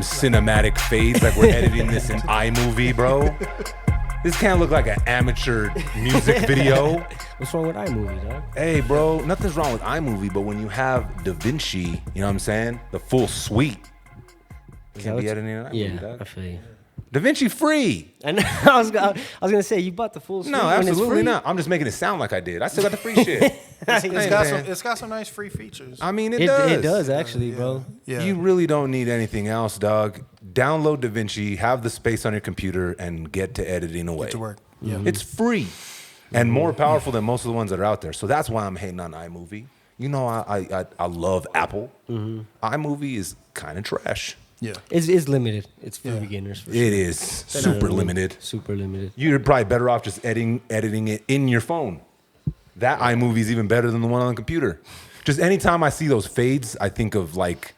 cinematic fades like we're editing this in iMovie, bro. This can't look like an amateur music video. What's wrong with iMovie, dog? Hey, bro, nothing's wrong with iMovie, but when you have DaVinci, you know what I'm saying? The full suite. Can't be editing in iMovie, yeah, dog. I feel you. DaVinci free. And I was gonna say you bought the full suite. No, absolutely not. I'm just making it sound like I did. I still got the free shit. It's got some nice free features. I mean, it does. It does actually, bro. Yeah. You really don't need anything else, dog. Download DaVinci, have the space on your computer, and get to editing away. Get to work. Yeah. It's free and more powerful than most of the ones that are out there. So that's why I'm hating on iMovie. You know, I love Apple. iMovie is kind of trash. Yeah. It's limited. It's for beginners. For sure. It is super limited. Super limited. You're probably better off just editing it in your phone. That iMovie is even better than the one on the computer. Just anytime I see those fades, I think of like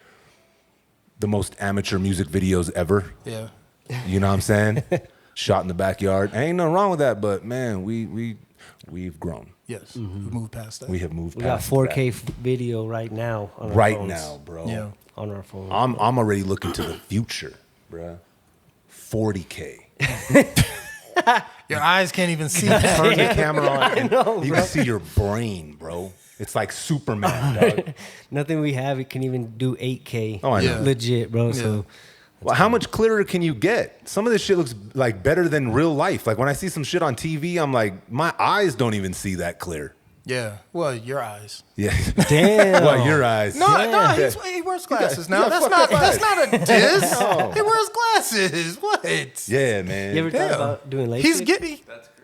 the most amateur music videos ever. Yeah. You know what I'm saying? Shot in the backyard. Ain't nothing wrong with that, but man, we've grown. Yes. We moved past that. We have moved We got past 4K video right now on our right phones. now, bro. Yeah. On our phone. I'm already looking to the future, bruh. 40K. Your eyes can't even see that. Turn the camera on and know, you bro. can see your brain, bro. It's like Superman, dog. Nothing we have, it can even do 8K. Oh, I know. Yeah. Legit, bro. So Well, how much clearer can you get? Some of this shit looks like better than real life. Like when I see some shit on TV, I'm like, my eyes don't even see that clear. Yeah. Well, your eyes. Yeah. damn. Well, your eyes. No, he wears glasses now. That's not a diss. No. He wears glasses. What? Yeah, man. You ever thought about doing LASIK? He's getting.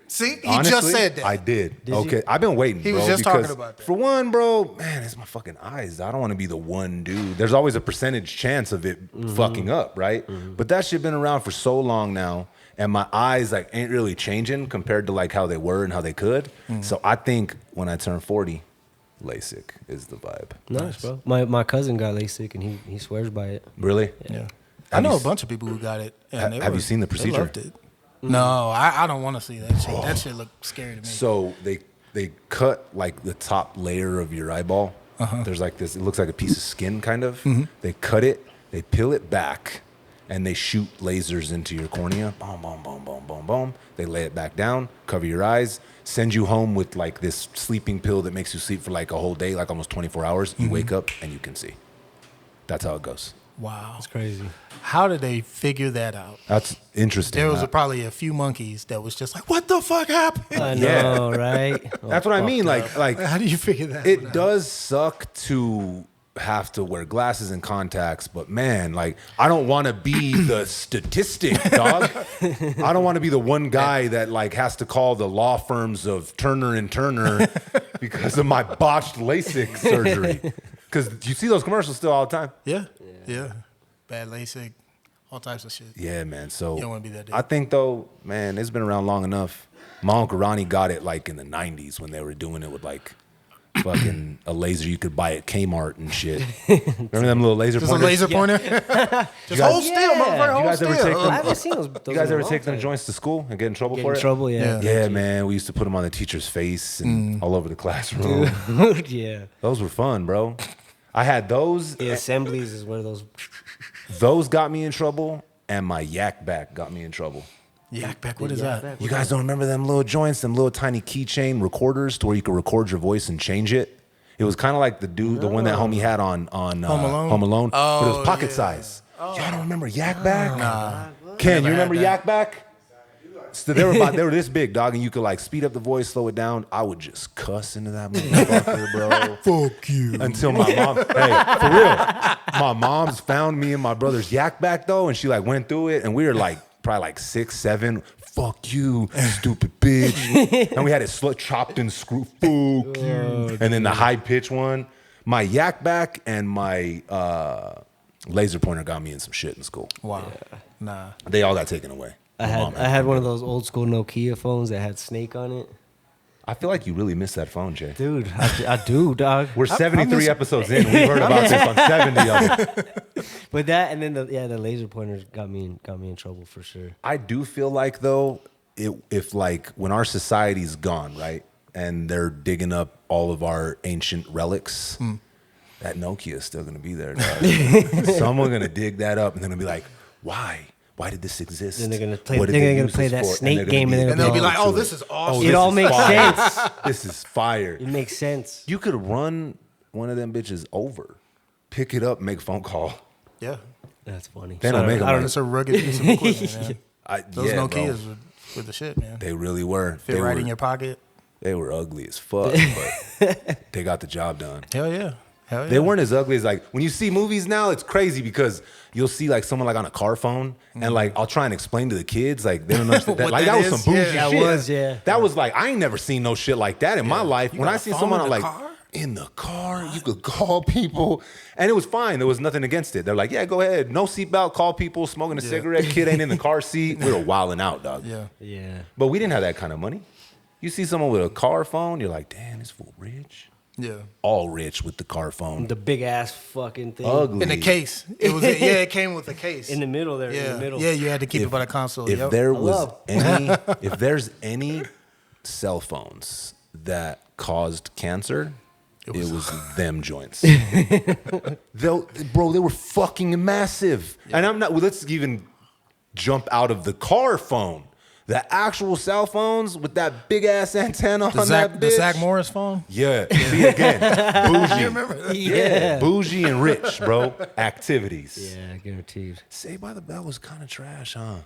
See, he Honestly, just said that. I did. Did Okay, you? I've been waiting. He bro, was just because talking about that. For one, bro, man, it's my fucking eyes. I don't want to be the one dude. There's always a percentage chance of it fucking up, right? But that shit been around for so long now, and my eyes like ain't really changing compared to like how they were and how they could. So I think when I turn 40, LASIK is the vibe. Nice, bro. My cousin got LASIK and he swears by it. Really? Yeah. I know a bunch of people who got it. And Have you seen the procedure? They loved it. No, I don't want to see that shit. That shit looked scary to me. So they cut like the top layer of your eyeball. There's like this, it looks like a piece of skin kind of. They cut it, they peel it back, and they shoot lasers into your cornea. Boom, boom, boom, boom, boom, boom. They lay it back down, cover your eyes, send you home with like this sleeping pill that makes you sleep for like a whole day, like almost 24 hours. You wake up and you can see. That's how it goes. Wow. It's crazy. How did they figure that out? That's interesting. There was probably a few monkeys that was just like, what the fuck happened? I Yeah. know, right? That's what I mean. Like How do you figure that it out? does suck to have to wear glasses and contacts, but man, like I don't want to be the statistic, dog. I don't want to be the one guy that like has to call the law firms of Turner and Turner because of my botched LASIK surgery. Because you see those commercials still all the time. Yeah. Bad LASIK, all types of shit. Yeah, man. So You don't wanna be that dude. I think though, man, it's been around long enough. My Uncle Ronnie got it like in the 90s when they were doing it with like fucking a laser you could buy at Kmart and shit. Remember them little laser Just a pointers? laser pointer? Just hold still, motherfucker. You Hold guys ever still. take them? I haven't seen those. You guys ever take them joints to school and get in trouble Get for in it? trouble? Yeah. Yeah, man. We used to put them on the teacher's face and all over the classroom. Dude, yeah. Those were fun, bro. I had those. The assemblies is where those. Those got me in trouble, and my YAK back got me in trouble. Yak back, what is that? You guys don't remember them little joints, them little tiny keychain recorders to where you could record your voice and change it? It was kind of like the one that homie had on Home Alone. But it was pocket size. Y'all don't remember YAK back? Nah. Ken, you remember YAK back? So they were this big, dog, and you could like speed up the voice, slow it down. I would just cuss into that motherfucker, bro. Fuck you. Until my mom, hey, for real, my mom's found me and my brother's YAK back though, and she like went through it, and we were like probably like 6, 7. Fuck you, stupid bitch. And we had it chopped and screwed. Fuck you. And then the high pitch one. My YAK back and my laser pointer got me in some shit in school. Wow. Nah. They all got taken away. I had one of those old school Nokia phones that had Snake on it. I feel like you really miss that phone, Jay. Dude, I do, dog. We're 73 episodes in. We've heard about this on 70 of them. But that and then the laser pointers got me in trouble for sure. I do feel like though, if like when our society's gone, right, and they're digging up all of our ancient relics, that Nokia is still gonna be there, dog. Someone's gonna dig that up and they're gonna be like, why? Why did this exist? Then they're gonna play. What did They're they gonna use play this that for? snake game, And they'll be like, "Oh, to this is awesome." It this all is makes fire. sense. This is fire. It makes sense. You could run one of them bitches over, pick it up, make a phone call. Yeah. That's funny. They don't make them. It's a rugged piece of equipment, man. Those yeah, Nokias bro. were the shit, man. They really were. Fit right in your pocket. They were ugly as fuck, but they got the job done. Hell yeah. Hell yeah. They weren't as ugly as like when you see movies now. It's crazy because you'll see like someone like on a car phone, and like I'll try and explain to the kids like they don't understand that. What Like that that was is? some bougie Yeah. shit. That was, yeah. That was like I ain't never seen no shit like that in my life. You When got I a see phone someone in I'm the like car? in the car, you could call people, and it was fine. There was nothing against it. They're like, yeah, go ahead, no seatbelt, call people, smoking a cigarette, kid ain't in the car seat. We were wilding out, dog. Yeah. Yeah. But we didn't have that kind of money. You see someone with a car phone, you're like, damn, this fool rich. Yeah. All rich with the car phone. The big ass fucking thing. Ugly. In the case. It was it came with a case. In the middle there. yeah. In the middle. Yeah, you had to keep it by the console. If Yep. there was love. if there's any cell phones that caused cancer, it was them joints. Bro, they were fucking massive. Yeah. And I'm not. Well, let's even jump out of the car phone. The actual cell phones with that big ass antenna on that bitch. The Zach Morris phone? Yeah. See again. Bougie. You remember that? Yeah. Bougie and rich, bro. Activities. Yeah, guaranteed. Saved by the Bell was kind of trash, huh?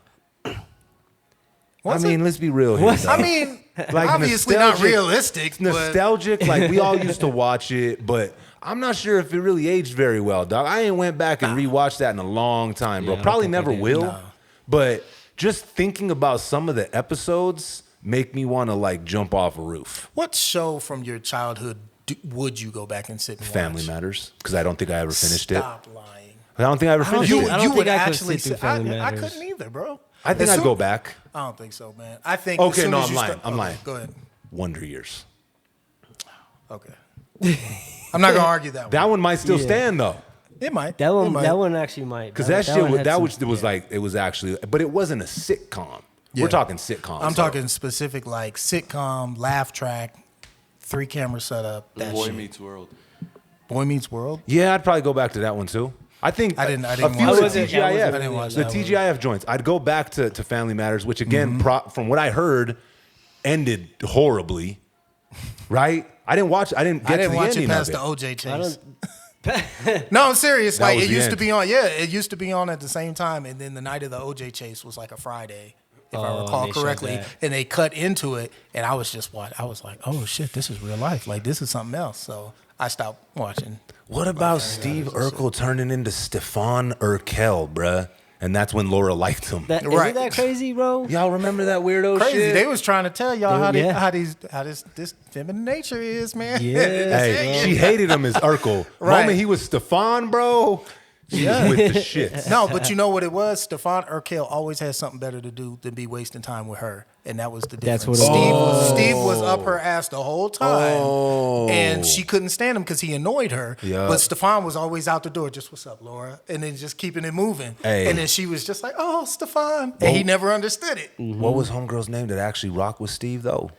Was I mean, let's be real here. I mean, Like obviously not nostalgic- realistic. It's nostalgic. Like we all used to watch it, but I'm not sure if it really aged very well, dog. I ain't went back and rewatched that in a long time, bro. Yeah, I don't Probably think I never did. will. No. But just thinking about some of the episodes make me want to like jump off a roof. What show from your childhood would you go back and sit and Family watch? Matters, because I don't think I ever finished it. Stop lying. I don't think I ever finished You, it. I don't you think would I could actually sit through sit. I Family Matters. couldn't either, bro. I think As I'd soon- go back. I don't think so, man. I think. Okay, as soon no, as I'm you lying. start- I'm lying. Go ahead. Wonder Years. Okay. I'm not gonna argue that one. That one might still Yeah. stand though. It might. That one. It might. That one actually might. Because that shit, had that some- was like, it was actually, but it wasn't a sitcom. Yeah. We're talking sitcoms. I'm so- talking specific like sitcom, laugh track, 3-camera setup. That Boy shit. Meets World. Boy Meets World. Yeah, I'd probably go back to that one too. I think I didn't a watch few that. of the I wasn't TGIF, really watch the that one. TGIF joints. I'd go back to Family Matters, which again, from what I heard, ended horribly. Right? I didn't watch. I didn't get I to didn't the watch it ending past of the it. OJ I chase. don't. No, I'm serious. That Like was it the used to end. be on. Yeah, it used to be on at the same time, and then the night of the OJ chase was like a Friday, if I Oh, recall they showed correctly. that. And they cut into it, and I was just I was like, oh shit, this is real life. Like this is something else. So I stopped watching. What about Steve Urkel turning into Stefan Urkel, bruh? And that's when Laura liked him. That, Right. Isn't that crazy, bro? Y'all remember that weirdo Crazy. shit? They was trying to tell y'all how Yeah. this feminine nature is, man. Yeah. Hey, she hated him as Urkel. Right. Moment he was Stefan, bro. She was with the shit. No, but you know what it was? Stefan Urkel always had something better to do than be wasting time with her, and that was the difference. That's what it was. Steve was up her ass the whole time, and she couldn't stand him because he annoyed her. Yeah. But Stefan was always out the door, just what's up, Laura, and then just keeping it moving. Hey. And then she was just like, oh, Stefan, and he never understood it. What was homegirl's name that actually rocked with Steve though?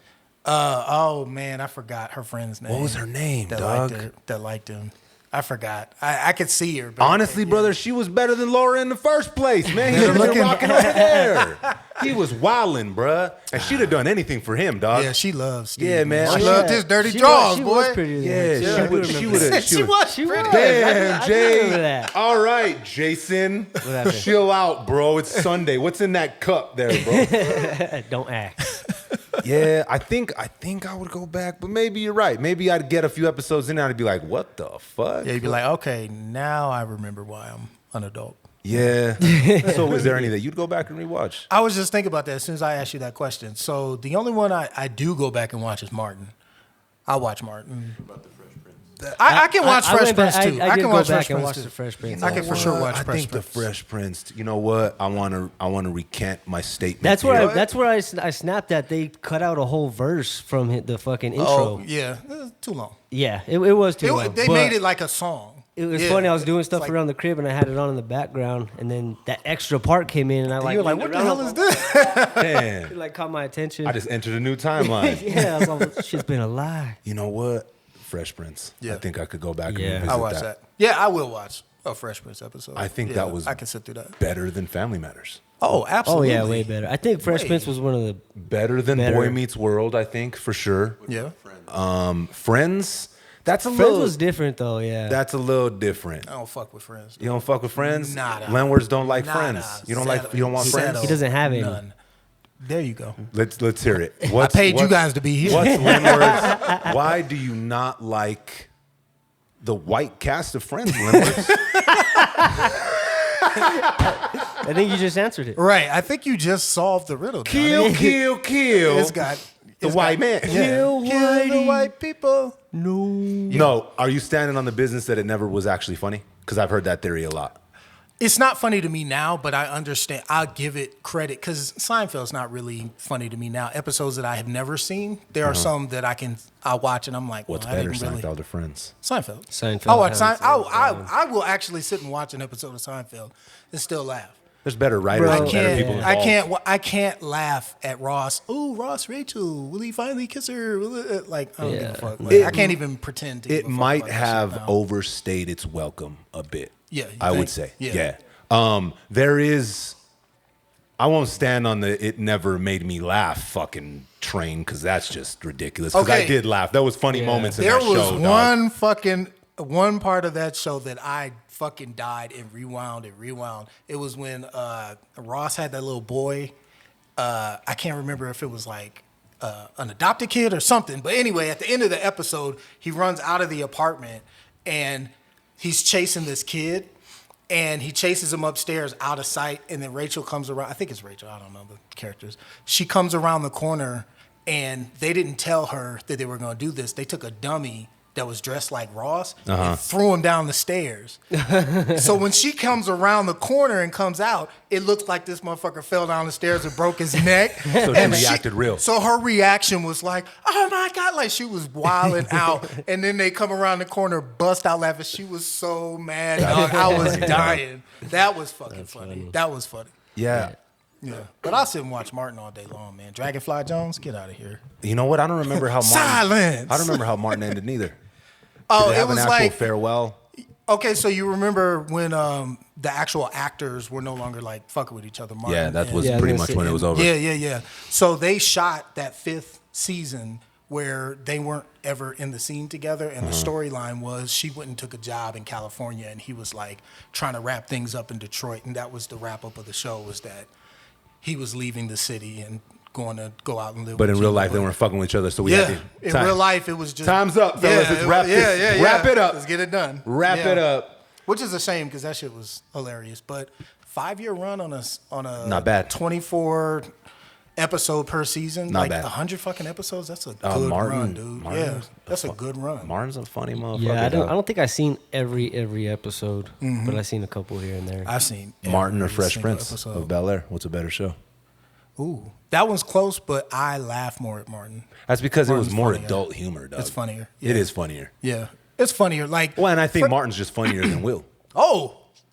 Oh man, I forgot her friend's name. What was her name, that dog? Liked her, that liked him. I forgot. I could see her. But Honestly, brother, she was better than Laura in the first place, man. He Better should have been looking. rocking over there. He was wildin', bruh. And she'd have done anything for him, dog. yeah, she loves Steve. Yeah, man. She Oh, loved yeah. his dirty She jaws, she boy. Was prettier than Yeah, her. she I do would- remember she that. would've- She was She pretty. was. Damn, I Jay. remember that. All right, Jason. happened? Chill out, bro. It's Sunday. What's in that cup there, bro? Don't act. Yeah, I think I would go back, but maybe you're right. Maybe I'd get a few episodes in and I'd be like, what the fuck? Yeah, you'd be like, okay, now I remember why I'm an adult. Yeah. So is there any that you'd go back and rewatch? I was just thinking about that as soon as I asked you that question. So the only one I do go back and watch is Martin. I watch Martin. I can watch I Fresh went back- Prince too. I I did can go watch back Fresh and Prince watch too. the Fresh Prince. I can for sure watch I Fresh think the Prince. Fresh Prince. You know what? I want to recant my statement. That's here. where I snapped that they cut out a whole verse from the fucking intro. Oh yeah, it was too long. Yeah, it was too long. They but made it like a song. It was Yeah. funny. I was doing stuff It's like- around the crib and I had it on in the background, and then that extra part came in, and I like You were like, leaned what the around, hell is this? Man, It like caught my attention. I just entered a new timeline. yeah, I was like, shit's been a lie. You know what? Fresh Prince. Yeah. I think I could go back and Yeah. revisit I watched that. Yeah, I will watch a Fresh Prince episode. I think Yeah, that was I can sit through that. better than Family Matters. Oh, Oh absolutely. yeah, way better. I think Fresh Way. Prince was one of the Better than Better. Boy Meets World, I think, for sure. Yeah. Friends, that's a Friends little was different though. Yeah. that's a little different. I don't fuck with Friends. You don't fuck with Friends? Nada. Lenwords don't like Nada. friends. You don't Zero. you don't want Zero. friends? He doesn't have any. None. There you go. Let's hear it. I paid you guys to be here. What's Lenwords? Why do you not like the white cast of Friends, Lenwords? I think you just answered it. Right. I think you just solved the riddle. Kill, Johnny. kill, kill. It's got the it's white got- man. Yeah. Kill the white people. No, are you standing on the business that it never was actually funny? Because I've heard that theory a lot. It's not funny to me now, but I understand. I'll give it credit because Seinfeld's not really funny to me now. Episodes that I have never seen, there are some that I watch and I'm like, well, What's I better, didn't really. Seinfeld or Friends? Seinfeld. Seinfeld I watch has I will actually sit and watch an episode of Seinfeld and still laugh. There's better writers Bro. and better people involved. I can't laugh at Ross. Oh, Ross, Rachel, will he finally kiss her? Will it, like, I don't give a fuck. Like, I can't even pretend to. Give It a fuck might about that have shit now. overstayed its welcome a bit. Yeah, you I would think? say. Yeah. There is. I won't stand on the "it never made me laugh" fucking train because that's just ridiculous. Because I Okay. did laugh. There was funny Yeah. moments in There that was show. dog. one part of that show that I fucking died and rewound and rewound. It was when Ross had that little boy. I can't remember if it was like an adopted kid or something. But anyway, at the end of the episode, he runs out of the apartment and he's chasing this kid. And he chases him upstairs out of sight. And then Rachel comes around. I think it's Rachel. I don't know the characters. She comes around the corner and they didn't tell her that they were going to do this. They took a dummy that was dressed like Ross and threw him down the stairs. So when she comes around the corner and comes out, it looks like this motherfucker fell down the stairs and broke his neck. So she reacted real. So her reaction was like, oh my God, like she was wilding out. And then they come around the corner, bust out laughing. She was so mad, dog. I was dying. That was fucking funny. That was funny. Yeah. Yeah. But I'll sit and watch Martin all day long, man. Dragonfly Jones, get out of here. You know what? I don't remember how Martin. Silence. I don't remember how Martin ended neither. Oh, Did they it have was an actual like farewell. okay. So you remember when the actual actors were no longer like fucking with each other? Martin Yeah, that and- was Yeah, I was pretty gonna much say- when it was over. Yeah. So they shot that 5th season where they weren't ever in the scene together, and the storyline was she went and took a job in California, and he was like trying to wrap things up in Detroit, and that was the wrap up of the show was that he was leaving the city and going to go out and live. But with in real Gina, life, they but- weren't fucking with each other. So we Yeah, had to. in real life, it was just Time's up, fellas. Let's wrap this. Wrap it up. Let's get it done. Wrap Yeah. it up. Which is a shame because that shit was hilarious. But 5-year run on a Not bad. 24 episode per season, Not like bad. 100 fucking episodes. That's a good Martin- run, dude. Martin yeah, was that's a good run. Martin's a funny motherfucker. Yeah, I dog. don't think I've seen every episode, but I've seen a couple here and there. I've seen Martin or every Fresh single Prince episode. of Bel Air. What's a better show? Ooh, that one's close, but I laugh more at Martin. That's because it was Martin's more funnier. adult humor, dog. It's funnier. It Yeah. is funnier. Yeah, it's funnier. Like Well, and I think Martin's just funnier than Will.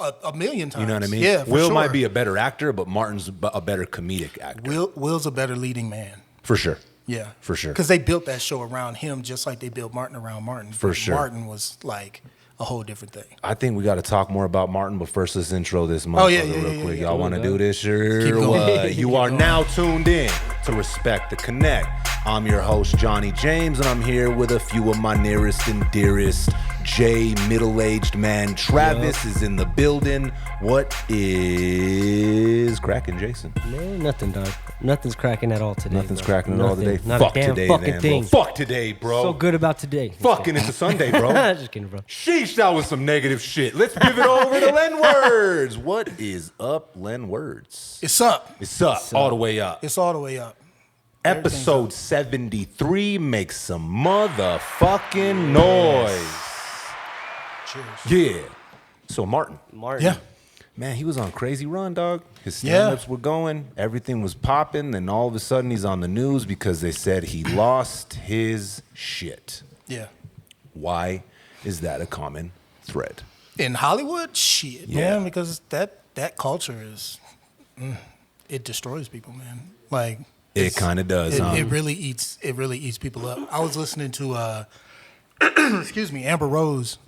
a million times. You know what I mean? Yeah, for Will sure. might be a better actor, but Martin's a better comedic actor. Will's a better leading man. For sure. Yeah, For sure. Because they built that show around him, just like they built Martin around Martin. For sure. Martin was like a whole different thing. I think we got to talk more about Martin, but first let's intro this motherfucker Oh, yeah, real quick. yeah. Y'all want to do this? Sure. Keep going. what? You Keep are going. now tuned in to Respect the Connect. I'm your host, Johnny James, and I'm here with a few of my nearest and dearest. Jay, middle-aged man Travis is in the building. What is cracking, Jason? Man, nothing, dog. Nothing's cracking at all today. Nothing's bro. cracking at all Nothing. today. Not Fuck a damn today, fucking man, thing. bro. Fuck today, bro. So good about today. Fucking it's a Sunday, bro. Just kidding, bro. Sheesh, that was some negative shit. Let's pivot over to Len Words. What is up, Len Words? It's up. It's up, all the way up. It's all the way up. Episode 73 makes some motherfucking noise. Cheers. Yeah. So Martin, Martin. man, he was on crazy run, dog. His Yeah. stand-ups were going, everything was popping, and all of a sudden he's on the news because they said he lost his shit. Yeah. Why is that a common thread? In Hollywood, shit, Yeah. man, because that culture is, it destroys people, man. Like It kind of does, it, huh? it really eats people up. I was listening to excuse me, Amber Rose.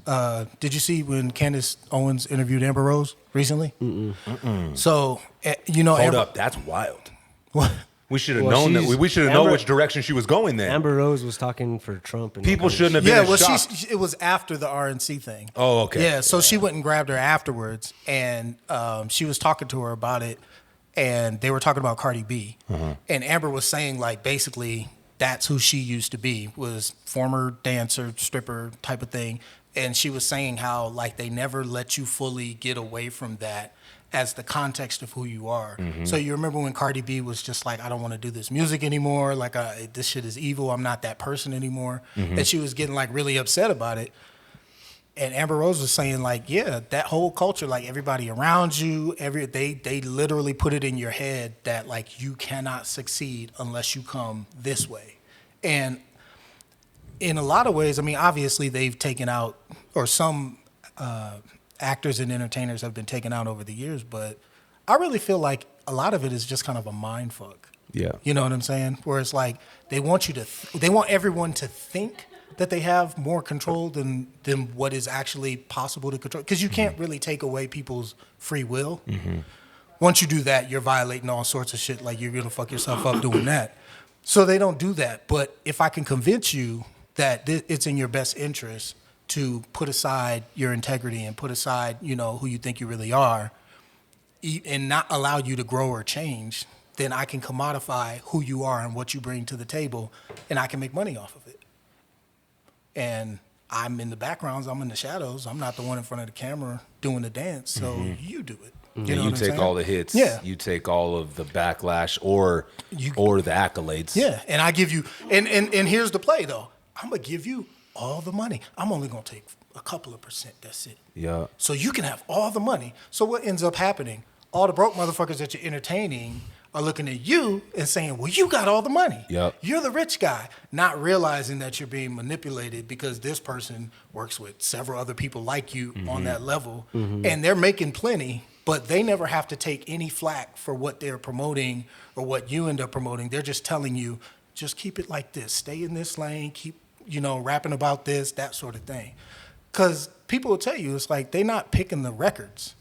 Did you see when Candace Owens interviewed Amber Rose recently? So, you know, Hold up, that's wild. What? We should have Well, known that. she's- We should have known Amber- which direction she was going then. Amber Rose was talking for Trump. And all People kinds of shouldn't have shit. been Yeah, well, shocked. it was after the RNC thing. Oh, okay. Yeah, so she went and grabbed her afterwards, and she was talking to her about it, and they were talking about Cardi B, and Amber was saying like basically that's who she used to be, was former dancer, stripper type of thing, and she was saying how like they never let you fully get away from that as the context of who you are. So you remember when Cardi B was just like, I don't want to do this music anymore. Like, this shit is evil. I'm not that person anymore. And she was getting like really upset about it. And Amber Rose was saying like, yeah, that whole culture, like everybody around you, they literally put it in your head that like you cannot succeed unless you come this way. And in a lot of ways, I mean, obviously they've taken out, or some actors and entertainers have been taken out over the years, but I really feel like a lot of it is just kind of a mind fuck. Yeah. You know what I'm saying? Where it's like they want you to, they want everyone to think that they have more control than what is actually possible to control. Because you can't really take away people's free will. Once you do that, you're violating all sorts of shit. Like you're gonna fuck yourself up doing that. So they don't do that. But if I can convince you that it's in your best interest to put aside your integrity and put aside, you know, who you think you really are, and not allow you to grow or change, then I can commodify who you are and what you bring to the table, and I can make money off of it. And I'm in the backgrounds, I'm in the shadows. I'm not the one in front of the camera doing the dance, so you do it. You know You what I'm take saying? all the hits. Yeah. You take all of the backlash or the accolades. Yeah, and I give you, and here's the play though. I'm gonna give you all the money. I'm only gonna take a couple of %. That's it. Yeah. So you can have all the money. So what ends up happening? All the broke motherfuckers that you're entertaining are looking at you and saying, well, you got all the money. Yep. You're the rich guy, not realizing that you're being manipulated because this person works with several other people like you on that level, and they're making plenty, but they never have to take any flack for what they're promoting or what you end up promoting. They're just telling you, just keep it like this. Stay in this lane. Keep, you know, rapping about this, that sort of thing. Because people will tell you, it's like they're not picking the records.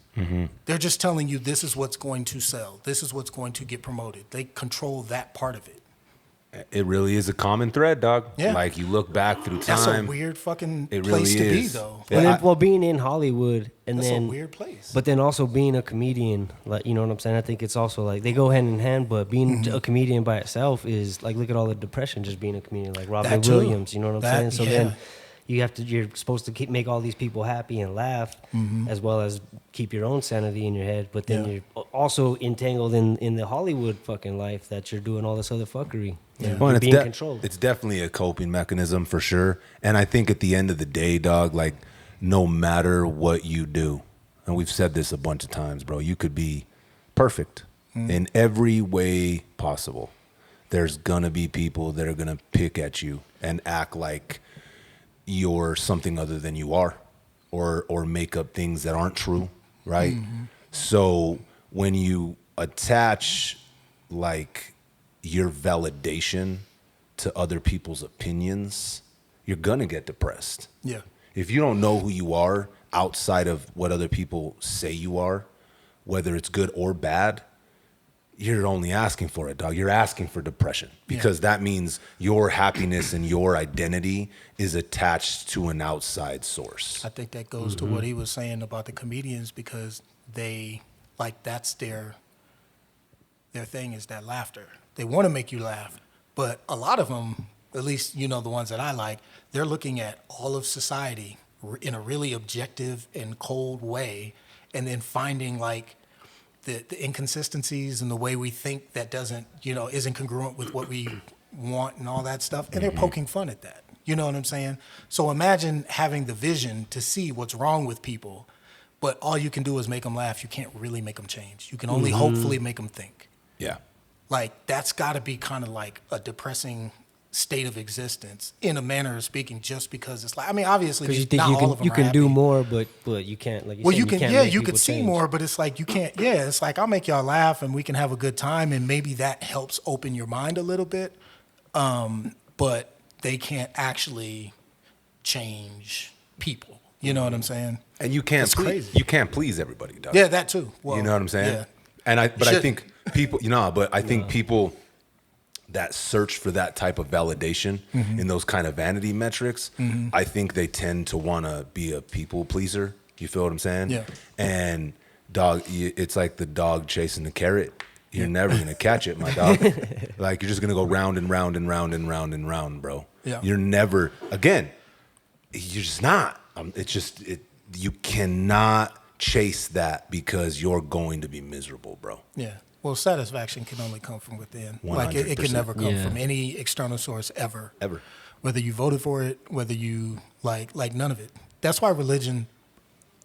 They're just telling you this is what's going to sell. This is what's going to get promoted. They control that part of it. It really is a common thread, dog. Yeah. Like you look back through time. That's a weird fucking It place really to be, is. though. Yeah, Well, being in Hollywood and That's then a weird place. But then also being a comedian, like, you know what I'm saying? I think it's also like they go hand in hand, but being a comedian by itself is like, look at all the depression just being a comedian, like Robin That too. Williams, you know what I'm That- saying? So yeah. then you're supposed to make all these people happy and laugh, as well as keep your own sanity in your head. But then Yeah. you're also entangled in the Hollywood fucking life that you're doing all this other fuckery. Yeah. You're Well, and being controlled. it's definitely a coping mechanism for sure. And I think at the end of the day, dog, like no matter what you do, and we've said this a bunch of times, bro, you could be perfect in every way possible. There's gonna be people that are gonna pick at you and act like you're something other than you are, or make up things that aren't true, right? So when you attach like your validation to other people's opinions, you're gonna get depressed. Yeah. If you don't know who you are outside of what other people say you are, whether it's good or bad, you're only asking for it, dog. You're asking for depression because that means your happiness and your identity is attached to an outside source. I think that goes to what he was saying about the comedians, because they, like, that's their thing is that laughter. They want to make you laugh, but a lot of them, at least, you know, the ones that I like, they're looking at all of society in a really objective and cold way, and then finding like the inconsistencies in the way we think that doesn't, you know, isn't congruent with what we want and all that stuff, and they're poking fun at that. You know what I'm saying? So imagine having the vision to see what's wrong with people, but all you can do is make them laugh. You can't really make them change. You can only hopefully make them think. Yeah. Like, that's got to be kind of like a depressing state of existence, in a manner of speaking, just because it's like, I mean, obviously, Because you think not all of them you are can do happy. more, but you can't. Like you Well, said, you can, can't yeah, make you people could see change. more, but it's like you can't. Yeah, it's like I'll make y'all laugh and we can have a good time, and maybe that helps open your mind a little bit. But they can't actually change people. You know what I'm saying? And you can't It's crazy. you can't please everybody, dog. Yeah, that too. Well, You know what I'm saying? Yeah. And I Shouldn't. think people, I think people that search for that type of validation in those kind of vanity metrics, I think they tend to want to be a people pleaser. You feel what I'm saying? Yeah. And dog, it's like the dog chasing the carrot. You're never gonna catch it, my dog. Like you're just gonna go round and round and round and round and round, bro. Yeah. You're never again. You're just not. You cannot chase that because you're going to be miserable, bro. Yeah. Well, satisfaction can only come from within. Like it can 100%. never come Yeah. from any external source ever. Ever. Whether you voted for it, whether you like none of it. That's why religion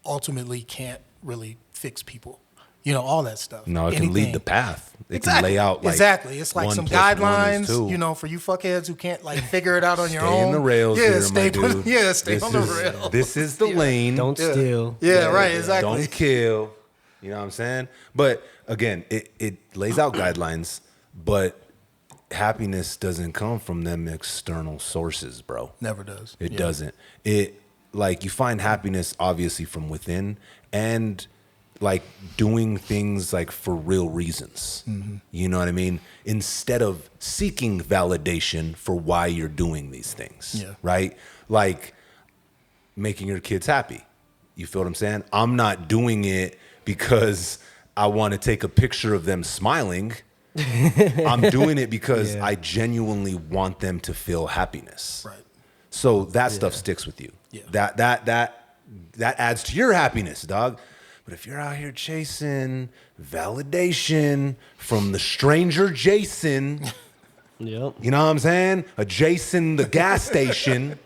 ultimately can't really fix people. You know, all that stuff. No, it can lead the path. It Exactly. can lay out like exactly. It's like 1 some + 1 is guidelines, 2. you know, for you fuckheads who can't like figure it out on your own. Stay in the rails, yeah, here, stay my dude. stay on the rails. This is the lane. Don't steal. Yeah, right, exactly. Don't kill. You know what I'm saying? But again, it lays out guidelines, but happiness doesn't come from them external sources, bro. Never does. It Yeah. doesn't. It like you find happiness obviously from within and like doing things like for real reasons. You know what I mean? Instead of seeking validation for why you're doing these things. Yeah. Right? Like making your kids happy. You feel what I'm saying? I'm not doing it because I want to take a picture of them smiling. I'm doing it because I genuinely want them to feel happiness. Right. So that stuff sticks with you. Yeah. That adds to your happiness, dog. But if you're out here chasing validation from the stranger Jason, Yep. you know what I'm saying? A Jason the gas station,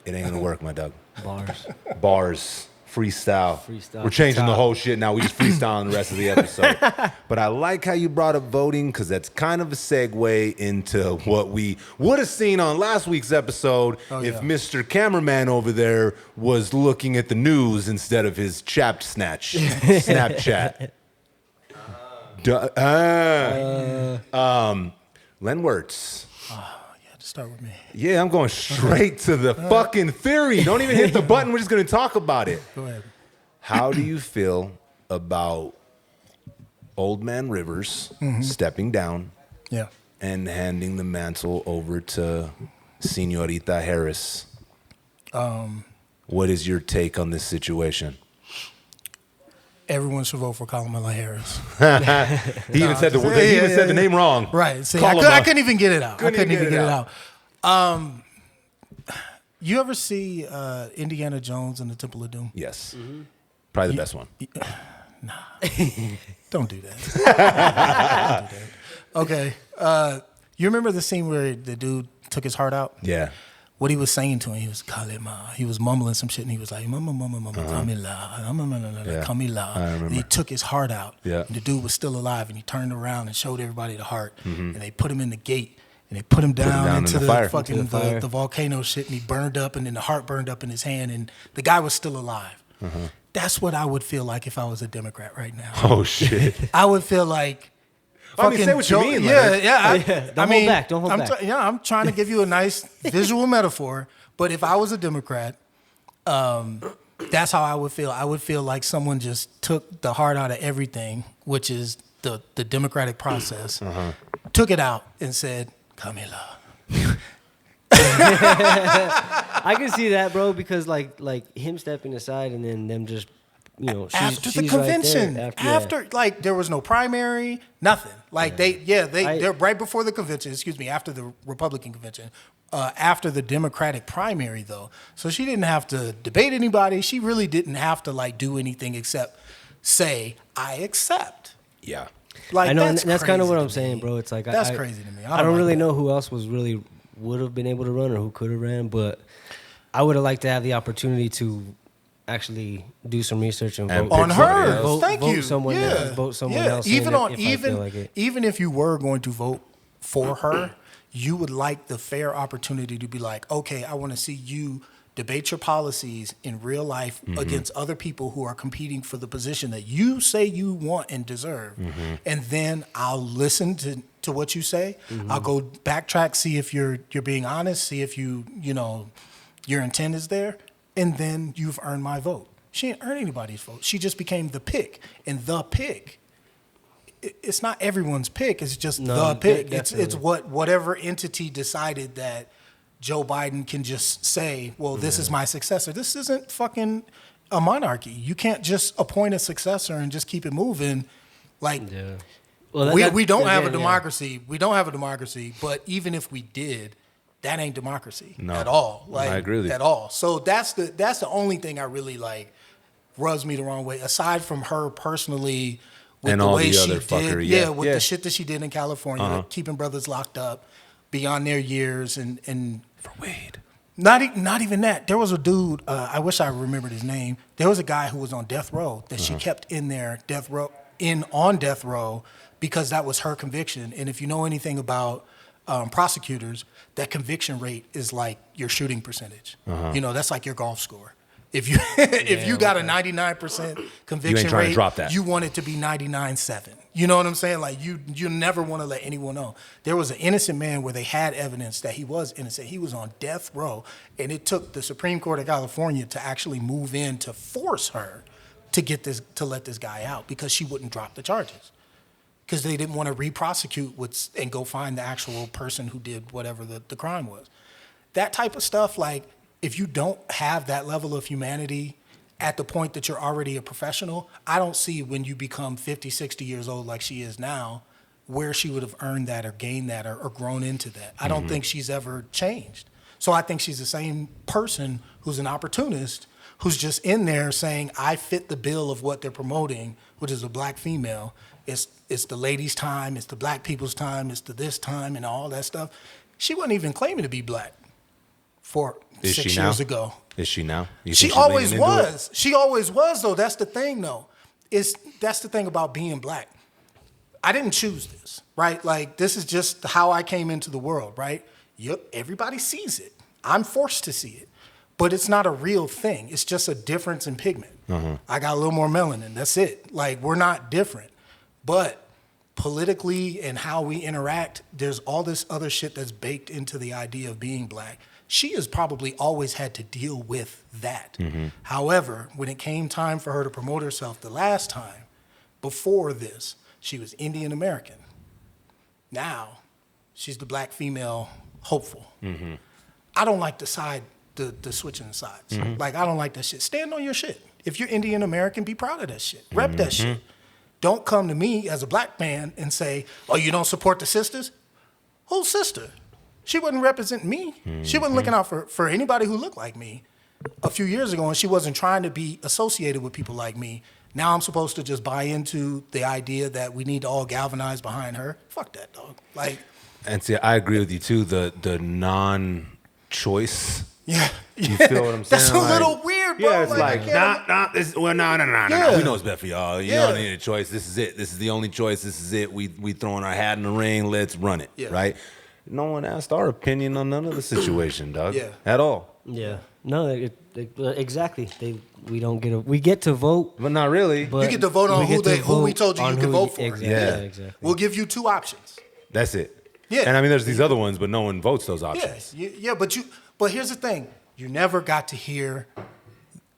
it ain't gonna work, my dog. Bars. Bars. Freestyle. Freestyle. We're changing the Top. whole shit now. We just freestyling the rest of the episode. But I like how you brought up voting because that's kind of a segue into what we would have seen on last week's episode if Mr. Cameraman over there was looking at the news instead of his chapped snatch Snapchat. Len Wirtz. Start with me. Yeah, I'm going straight to the fucking theory. Don't even hit the button. We're just going to talk about it. Go ahead. How do you feel about Old Man Rivers stepping down Yeah. and handing the mantle over to Señorita Harris? What is your take on this situation? Everyone should vote for Kamala Harris. He even said the name wrong. Right. See, Call him I up. couldn't even get it out. I couldn't even get it out. out. You ever see Indiana Jones and the Temple of Doom? Yes. Probably the best one. Don't do that. Don't do that. Okay. You remember the scene where the dude took his heart out? Yeah. What he was saying to him, he was Kalima. He was mumbling some shit, and he was like, Mama, Kamila, Kamila. I remember. And he took his heart out. Yeah. And the dude was still alive, and he turned around and showed everybody the heart. And they put him in the gate, and they put him down into in the the fire. fucking Into the fire. the volcano shit, and he burned up, and then the heart burned up in his hand, and the guy was still alive. That's what I would feel like if I was a Democrat right now. Oh, shit. I would feel like. I mean, say what you mean, Leonard. Don't hold back. Don't hold I'm back. I'm trying to give you a nice visual metaphor. But if I was a Democrat, that's how I would feel. I would feel like someone just took the heart out of everything, which is the democratic process, took it out and said, Kamila. I can see that, bro, because like him stepping aside and then them just, After the she's convention, right there. after like there was no primary, nothing. Like they're right before the convention. Excuse me, after the Republican convention, after the Democratic primary though. So she didn't have to debate anybody. She really didn't have to like do anything except say I accept. Yeah. Like I know, and that's kind of crazy what to I'm me. saying, bro. It's like That's crazy to me. I don't like really that. know who else would have been able to run or who could have ran, but I would have liked to have the opportunity to actually do some research and vote On pick somebody her, else. thank vote you. someone else. Vote someone else. Even in on if I feel like it. even if you were going to vote for her, you would like the fair opportunity to be like, okay, I want to see you debate your policies in real life against other people who are competing for the position that you say you want and deserve. And then I'll listen to what you say. I'll go backtrack, see if you're being honest, see if your intent is there, and then you've earned my vote. She didn't earn anybody's vote. She just became the pick. And the pick, it's not everyone's pick. It's just the pick. It's whatever entity decided that Joe Biden can just say, well, this is my successor. This isn't fucking a monarchy. You can't just appoint a successor and just keep it moving. Like, well, we don't have a democracy. We don't have a democracy. But even if we did, that ain't democracy at all. Like, I agree with you. At all. So that's the only thing I really like rubs me the wrong way. Aside from her personally, with and the all way the she other did, fuckery. the shit that she did in California, keeping brothers locked up beyond their years, and For Wade. not even that. There was a dude. I wish I remembered his name. There was a guy who was on death row that she kept in there on death row because that was her conviction. And if you know anything about prosecutors, that conviction rate is like your shooting percentage. That's like your golf score. If you got a 99% conviction trying rate, to drop that. you want it to be 99.7. You know what I'm saying? Like you never want to let anyone know. There was an innocent man where they had evidence that he was innocent. He was on death row, and it took the Supreme Court of California to actually move in to force her to let this guy out because she wouldn't drop the charges. Because they didn't want to re-prosecute and go find the actual person who did whatever the crime was. That type of stuff, like, if you don't have that level of humanity at the point that you're already a professional, I don't see when you become 50, 60 years old like she is now, where she would have earned that or gained that or grown into that. I don't think she's ever changed. So I think she's the same person who's an opportunist who's just in there saying, I fit the bill of what they're promoting, which is a black female. It's the ladies' time, it's the black people's time, it's the this time and all that stuff. She wasn't even claiming to be black for 6 years ago. Is she now? She always was. She always was, though. That's the thing, though. That's the thing about being black. I didn't choose this, right? Like, this is just how I came into the world, right? Everybody sees it. I'm forced to see it. But it's not a real thing. It's just a difference in pigment. I got a little more melanin. That's it. Like, we're not different. But politically and how we interact, there's all this other shit that's baked into the idea of being black. She has probably always had to deal with that. However, when it came time for her to promote herself the last time, before this, she was Indian American. Now, she's the black female hopeful. I don't like the switching sides. Like, I don't like that shit. Stand on your shit. If you're Indian American, be proud of that shit. Rep that shit. Don't come to me as a black man and say, oh, you don't support the sisters? Whose sister? She wasn't representing me. She wasn't looking out for anybody who looked like me a few years ago, and she wasn't trying to be associated with people like me. Now I'm supposed to just buy into the idea that we need to all galvanize behind her. Fuck that, dog. Like, and see, I agree with you too. The non-choice. Yeah. You feel what I'm saying? That's a little weird, bro. Yeah, it's like, no. We know it's better for y'all. You don't need a choice. This is it. This is the only choice. This is it. We throwing our hat in the ring. Let's run it, right? No one asked our opinion on none of the situation, dog. At all. Yeah. No, exactly. We get to vote, but not really. But you get to vote on who we told you can vote for. Exactly. Yeah, exactly. We'll give you 2 options. That's it. Yeah. And I mean, there's these other ones, but no one votes those options. Yeah. But here's the thing: you never got to hear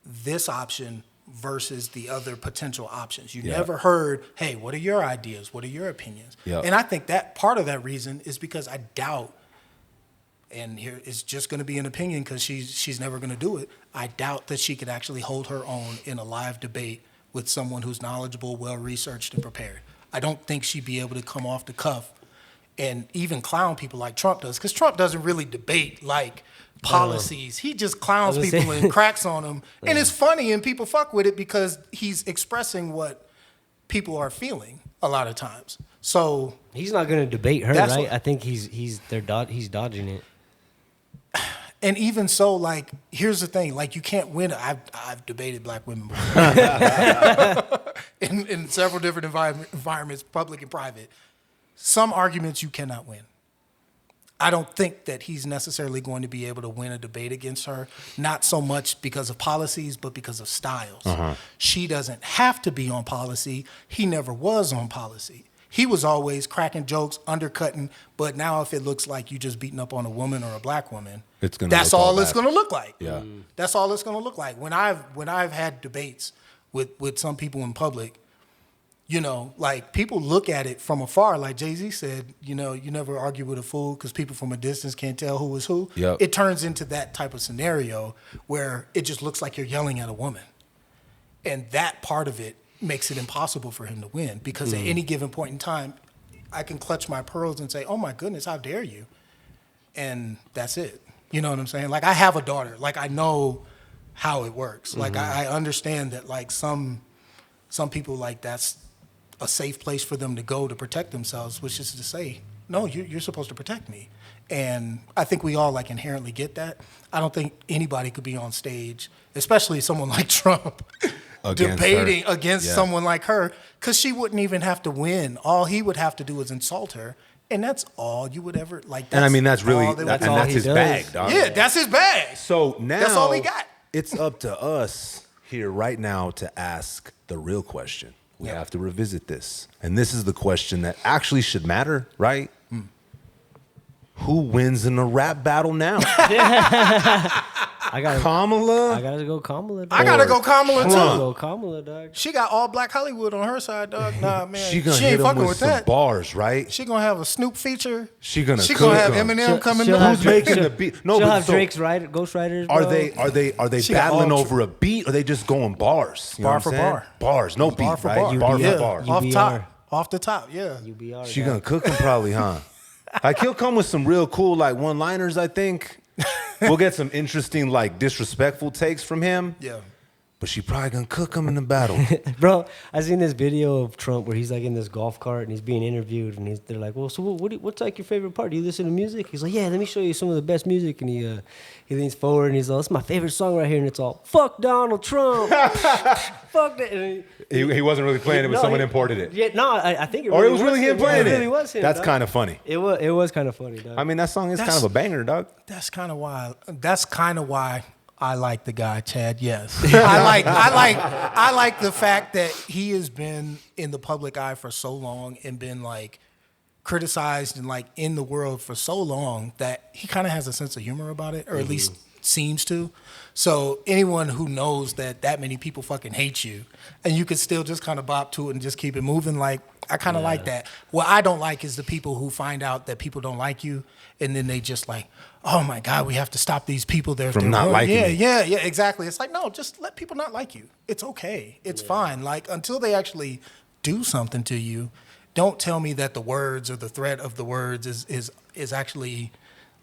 this option versus the other potential options. You never heard, hey, what are your ideas? What are your opinions? And I think that part of that reason is because I doubt, and here it's just going to be an opinion because she's never going to do it. I doubt that she could actually hold her own in a live debate with someone who's knowledgeable, well-researched, and prepared. I don't think she'd be able to come off the cuff and even clown people like Trump does, because Trump doesn't really debate like policies. He just clowns people and cracks on them. And it's funny and people fuck with it because he's expressing what people are feeling a lot of times. So he's not going to debate her, right? I think he's dodging it. And even so, like, here's the thing: like, you can't win. I've debated black women before. in several different environments, public and private. Some arguments you cannot win. I don't think that he's necessarily going to be able to win a debate against her, not so much because of policies, but because of styles. She doesn't have to be on policy. He never was on policy. He was always cracking jokes, undercutting, but now if it looks like you just beating up on a woman or a black woman, that's all it's going to look like. Yeah. That's all it's going to look like. When I've had debates with some people in public, you know, like people look at it from afar. Like Jay-Z said, you know, you never argue with a fool because people from a distance can't tell who is who. Yep. It turns into that type of scenario where it just looks like you're yelling at a woman. And that part of it makes it impossible for him to win because at any given point in time, I can clutch my pearls and say, oh my goodness, how dare you? And that's it. You know what I'm saying? Like I have a daughter. Like I know how it works. Like I understand that like some people like that's a safe place for them to go to protect themselves, which is to say, no, you're supposed to protect me. And I think we all like inherently get that. I don't think anybody could be on stage, especially someone like Trump, debating against someone like her, because she wouldn't even have to win. All he would have to do is insult her. And that's all you would ever like. And I mean, that's really, that's his bag, dog. Yeah, that's his bag. So now that's all he got. It's up to us here right now to ask the real question. We have to revisit this. And this is the question that actually should matter, right? Who wins in a rap battle now? Kamala? I gotta go Kamala. I gotta go Kamala too. Go Kamala, dog. She got all black Hollywood on her side, dog. Nah, man. She ain't hit fucking with with some that. Bars, right? She gonna have a Snoop feature. She gonna have Eminem coming. Who's making the beat? No, she'll but have Drake's Ghostwriters. Are they battling over a beat? Or are they just going bars? You know Bar for bar. Bars, no beat, Bar for right? bar. Bar Yeah. for bar. Off the top, yeah. UBR. She gonna cook him probably, huh? Like he'll come with some real cool like one-liners, I think. We'll get some interesting like disrespectful takes from him. Yeah. But she probably gonna cook him in the battle. Bro, I seen this video of Trump where he's like in this golf cart and he's being interviewed and they're like, well, so what's like your favorite part? Do you listen to music? He's like, yeah, let me show you some of the best music. And he leans forward and he's like, that's my favorite song right here. And it's all, fuck Donald Trump. Fuck that. And he wasn't really playing it, but someone imported it. Yeah, no, I think it or really it was really him playing it. It really was him. That's dog. kind of funny. It was kind of funny, dog. I mean, that song is kind of a banger, dog. That's kind of why I like the guy, Chad. Yes, I like the fact that he has been in the public eye for so long and been like criticized and like in the world for so long that he kind of has a sense of humor about it, or at least seems to. So anyone who knows that many people fucking hate you and you could still just kind of bop to it and just keep it moving, like I kind of like that. What I don't like is the people who find out that people don't like you and then they just like, oh my God, we have to stop these people there from not liking me. Yeah, exactly. It's like, no, just let people not like you. It's okay. It's fine. Like until they actually do something to you, don't tell me that the words or the threat of the words is actually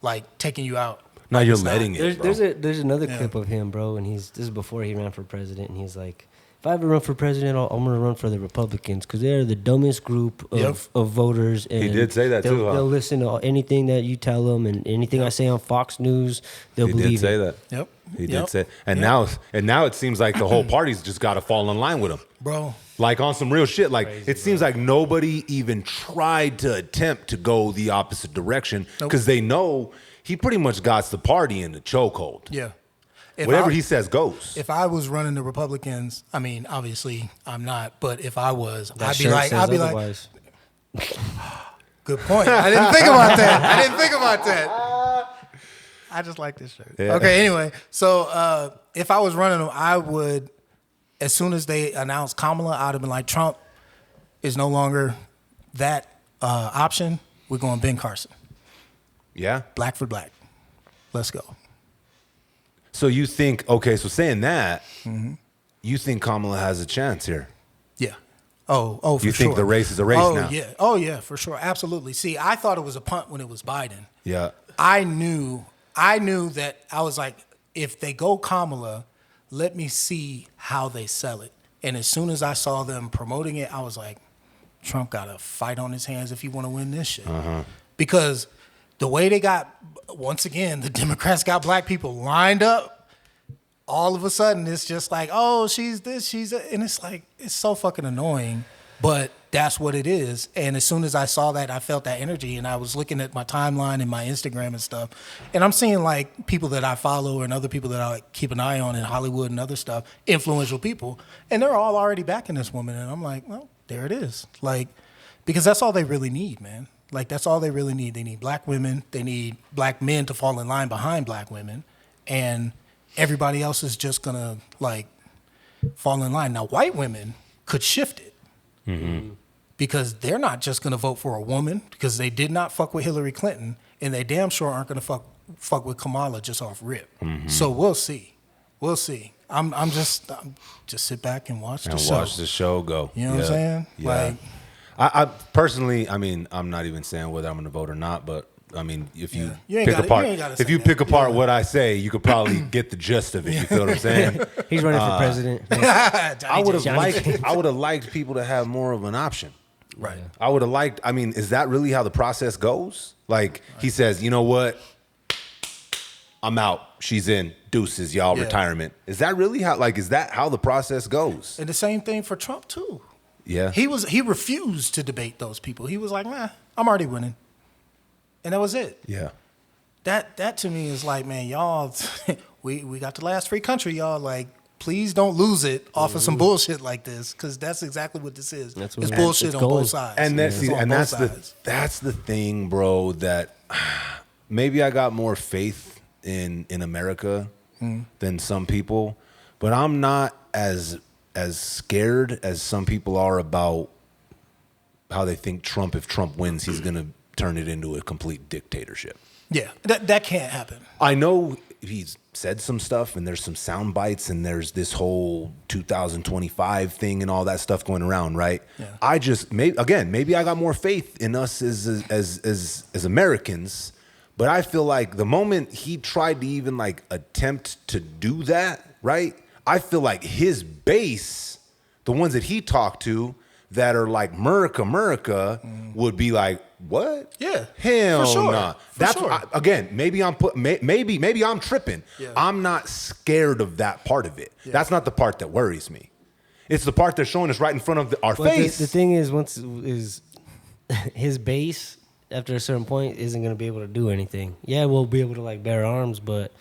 like taking you out. No, you're letting it, bro. There's another clip of him, bro, and this is before he ran for president, and he's like, if I ever run for president, I'm going to run for the Republicans because they're the dumbest group of voters. And he did say that too, huh? They'll listen to anything that you tell them and anything I say on Fox News, they'll believe it. He did say that. Yep. He did say, and now it seems like the whole party's just got to fall in line with him, bro. Like on some real shit. Like Crazy, it seems like nobody even tried to attempt to go the opposite direction because they know he pretty much got the party in the chokehold. Yeah. Whatever he says goes. If I was running the Republicans, I mean, obviously I'm not, but if I was, That I'd be shirt like, says otherwise. Good point. I didn't think about that. I just like this shirt. Yeah. Okay, anyway, so if I was running them, I would, as soon as they announced Kamala, I'd have been like, Trump is no longer that option. We're going Ben Carson. Yeah? Black for black. Let's go. So you think, okay, so saying that, you think Kamala has a chance here? Yeah. Oh, for sure. You think the race is a race now? Yeah. Oh, yeah, for sure. Absolutely. See, I thought it was a punt when it was Biden. Yeah. I knew that I was like, if they go Kamala, let me see how they sell it. And as soon as I saw them promoting it, I was like, Trump got a fight on his hands if he want to win this shit. Because the way they got, once again, the Democrats got black people lined up. All of a sudden, it's just like, oh, she's this, she's that. And it's like, it's so fucking annoying. But that's what it is. And as soon as I saw that, I felt that energy, and I was looking at my timeline and my Instagram and stuff, and I'm seeing like people that I follow and other people that I keep an eye on in Hollywood and other stuff, influential people, and they're all already backing this woman. And I'm like, well, there it is. Like, because that's all they really need, man. Like, that's all they really need. They need black women. They need black men to fall in line behind black women, and everybody else is just gonna like fall in line. Now, white women could shift it. Mm-hmm. Because they're not just going to vote for a woman, because they did not fuck with Hillary Clinton, and they damn sure aren't going to fuck with Kamala just off rip. Mm-hmm. So we'll see. We'll see. I'm just sit back and watch the show. Watch the show go. You know what I'm saying? Yeah. Like, I personally, I mean, I'm not even saying whether I'm going to vote or not, but I mean, if you pick apart what I say, you could probably get the gist of it. You feel what I'm saying? He's running for president. I would have liked people to have more of an option. Right. I would have liked. I mean, is that really how the process goes? Like he says, you know what? I'm out. She's in. Deuces, y'all. Retirement. Is that really how? Like, is that how the process goes? And the same thing for Trump too. Yeah. He refused to debate those people. He was like, nah, I'm already winning. And that was it. Yeah. That to me is like, man, y'all, we got the last free country, y'all. Like, please don't lose it off of some bullshit like this, because that's exactly what this is. It's bullshit on both sides. And that's the thing, bro. That maybe I got more faith in America than some people, but I'm not as scared as some people are about how they think Trump, if Trump wins, he's gonna turn it into a complete dictatorship. Yeah, that can't happen. I know he's said some stuff, and there's some sound bites, and there's this whole 2025 thing and all that stuff going around, right? Yeah. I just maybe I got more faith in us as Americans, but I feel like the moment he tried to even like attempt to do that, right? I feel like his base, the ones that he talked to that are like America, would be like, what? Yeah, hell for sure. nah. That's sure. Again. Maybe I'm tripping. Yeah. I'm not scared of that part of it. Yeah. That's not the part that worries me. It's the part they're showing us right in front of our face. The thing is, his base after a certain point isn't going to be able to do anything. Yeah, we'll be able to like bear arms, but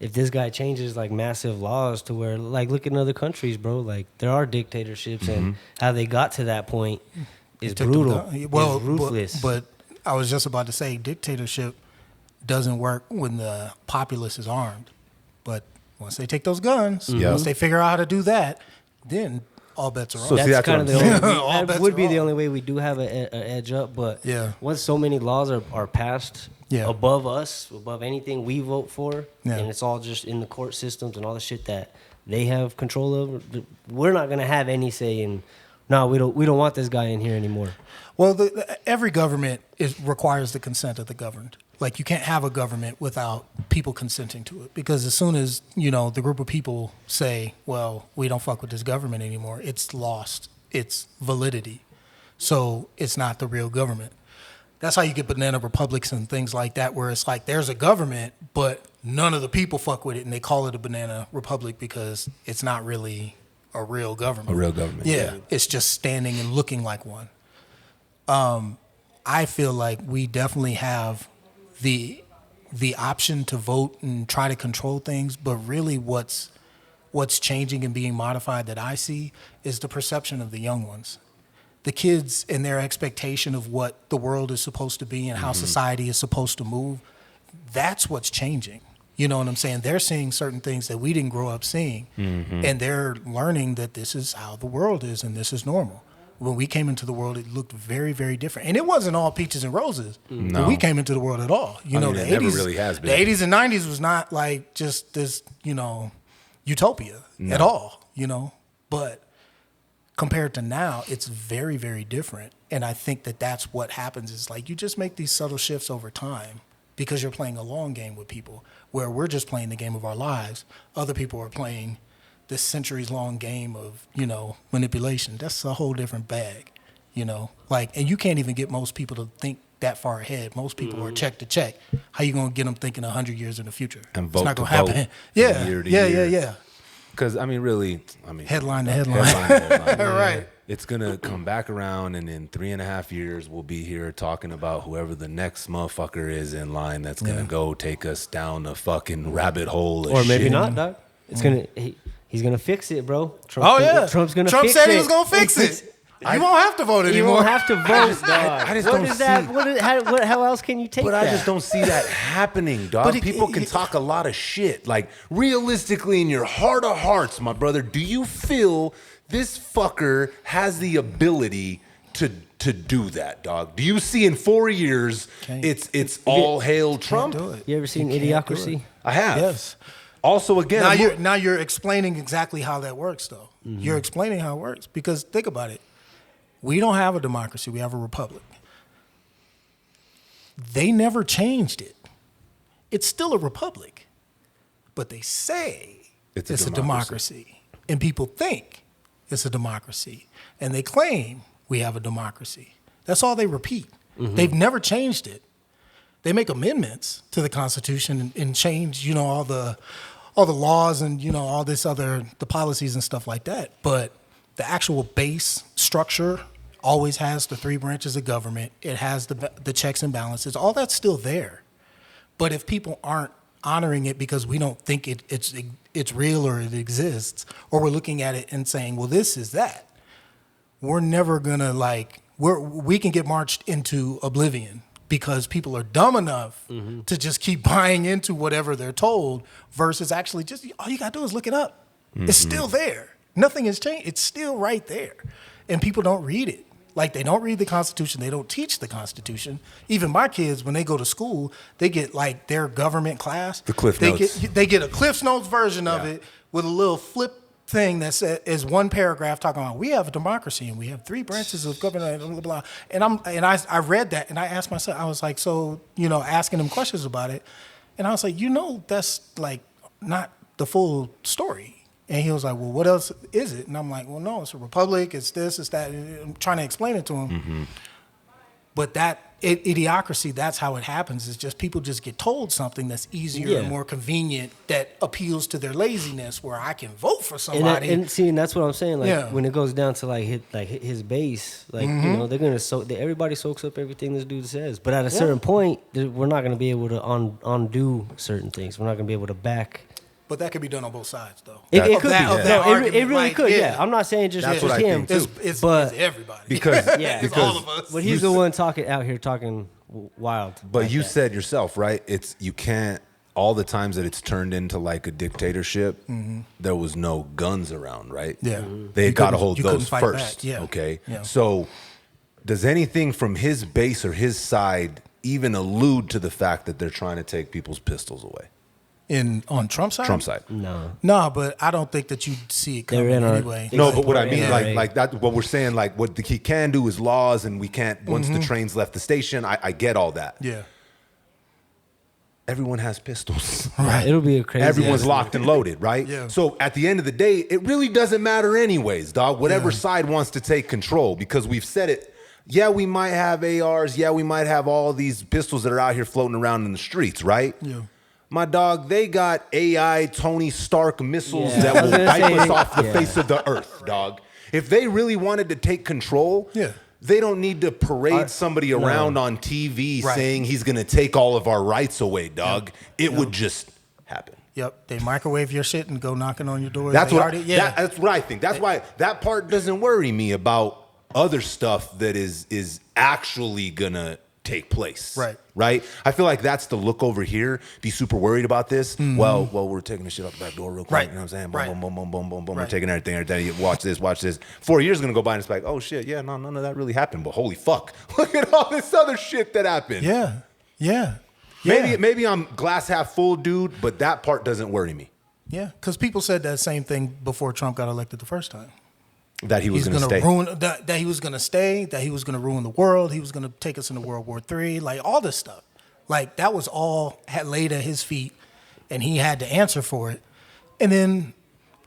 if this guy changes like massive laws to where, like, look in other countries, bro, like there are dictatorships, and how they got to that point is brutal. Well, ruthless. But I was just about to say, dictatorship doesn't work when the populace is armed. But once they take those guns, once they figure out how to do that, then all bets are off. So that's kind of the only that would be the only way we do have an edge up. But once so many laws are passed above us, above anything we vote for, and it's all just in the court systems and all the shit that they have control of, we're not going to have any say in, no, we don't want this guy in here anymore. Well, every government requires the consent of the governed. Like, you can't have a government without people consenting to it, because as soon as, the group of people say, well, we don't fuck with this government anymore, it's lost its validity. So it's not the real government. That's how you get banana republics and things like that, where it's like there's a government, but none of the people fuck with it, and they call it a banana republic because it's not really a real government. A real government. Yeah. It's just standing and looking like one. I feel like we definitely have the option to vote and try to control things, but really what's changing and being modified that I see is the perception of the young ones. The kids and their expectation of what the world is supposed to be and how society is supposed to move, that's what's changing. You know what I'm saying? They're seeing certain things that we didn't grow up seeing, and they're learning that this is how the world is and this is normal. When we came into the world, it looked very, very different. And it wasn't all peaches and roses when we came into the world at all. The 80s, never really has been. The 80s and 90s was not like just this, utopia at all, But compared to now, it's very, very different. And I think that that's what happens is like you just make these subtle shifts over time because you're playing a long game with people, where we're just playing the game of our lives. Other people are playing this centuries-long game of, manipulation. That's a whole different bag, and you can't even get most people to think that far ahead. Most people are check to check. How you gonna get them thinking 100 years in the future? And vote it's not to gonna happen. Vote Yeah. Because, really, headline to headline. Headline. Right. It's going to come back around, and in 3.5 years, we'll be here talking about whoever the next motherfucker is in line that's going to go take us down the fucking rabbit hole of Or maybe shit. not, Doc. It's he's gonna fix it, bro. Trump's gonna Trump fix said it. he was gonna fix it. You won't have to vote You anymore. won't have to vote, dog. I just What don't is see. that? How else can you take But that? I just don't see that happening, dog. But People can talk a lot of shit. Like, realistically, in your heart of hearts, my brother, do you feel this fucker has the ability to do that, dog? Do you see in 4 years it's all hail Trump? Do it. You ever seen You can't do Idiocracy? it. I have. Yes. Also, again, Now you're explaining exactly how that works, though. You're explaining how it works because think about it. We don't have a democracy. We have a republic. They never changed it. It's still a republic, but they say it's a democracy. And people think it's a democracy. And they claim we have a democracy. That's all they repeat. They've never changed it. They make amendments to the Constitution and change, all the laws and, all this the policies and stuff like that. But the actual base structure always has the 3 branches of government. It has the checks and balances. All that's still there. But if people aren't honoring it because we don't think it's real or it exists, or we're looking at it and saying, well, this is that, we're never gonna we can get marched into oblivion because people are dumb enough to just keep buying into whatever they're told versus actually just all you gotta do is look it up. It's still there. Nothing has changed. It's still right there. And people don't read it. Like, they don't read the Constitution. They don't teach the Constitution. Even my kids, when they go to school, they get their government class. The Cliff Notes. They get a Cliff Notes version of it with a little flip thing that is one paragraph talking about we have a democracy and we have 3 branches of government, blah, blah, blah. And I read that and I asked myself, I was like, so, asking them questions about it. And I was like, that's not the full story. And he was like, well, what else is it? And I'm like, well, no, it's a republic, it's this, it's that. And I'm trying to explain it to him. But idiocracy, that's how it happens. It's just people just get told something that's easier and more convenient that appeals to their laziness where I can vote for somebody. And that's what I'm saying. When it goes down to his base, they're gonna everybody soaks up everything this dude says. But at a certain point, we're not gonna be able to undo certain things. We're not gonna be able to back. But that could be done on both sides, though. It could be. It really argument, could. Yeah, I'm not saying just That's what I him. think, too. It's but everybody. Because it's all of us. But he's the one out here talking wild. But you said yourself, right? You can't. All the times that it's turned into a dictatorship, there was no guns around, right? Yeah. They got to hold you those couldn't fight first. back. Yeah. Okay. Yeah. So, does anything from his base or his side even allude to the fact that they're trying to take people's pistols away? On Trump's side? Trump's side. No, but I don't think that you see it coming anyway. No, but what I mean, Yeah. like that, what we're saying, what he can do is laws, and we can't. Once the train's left the station, I get all that. Yeah. Everyone has pistols. Right. It'll be a crazy. Everyone's locked and loaded, right? Yeah. So at the end of the day, it really doesn't matter anyways, dog. Whatever side wants to take control, because we've said it. Yeah, we might have ARs. Yeah, we might have all these pistols that are out here floating around in the streets, right? Yeah. My dog, they got AI Tony Stark missiles Yeah. that I was will gonna wipe say, us off the yeah. face of the earth, dog. If they really wanted to take control, they don't need to parade somebody around on TV saying he's going to take all of our rights away, dog. It would just happen. Yep. They microwave your shit and go knocking on your door. That's what I think. That's why that part doesn't worry me about other stuff that is actually going to take place. Right? I feel like that's the look over here. Be super worried about this. Well, we're taking the shit out the back door real quick. You know what I'm saying? Boom, boom, boom, boom, boom, boom. We're taking everything. Watch this. 4 years is going to go by and it's like, oh shit, yeah, no, none of that really happened. But holy fuck, look at all this other shit that happened. Yeah. Maybe I'm glass half full, dude, but that part doesn't worry me. Yeah, because people said that same thing before Trump got elected the first time. That he was going to stay. That he was going to stay, that he was going to ruin the world, he was going to take us into World War III, all this stuff. That was all laid at his feet, and he had to answer for it. And then,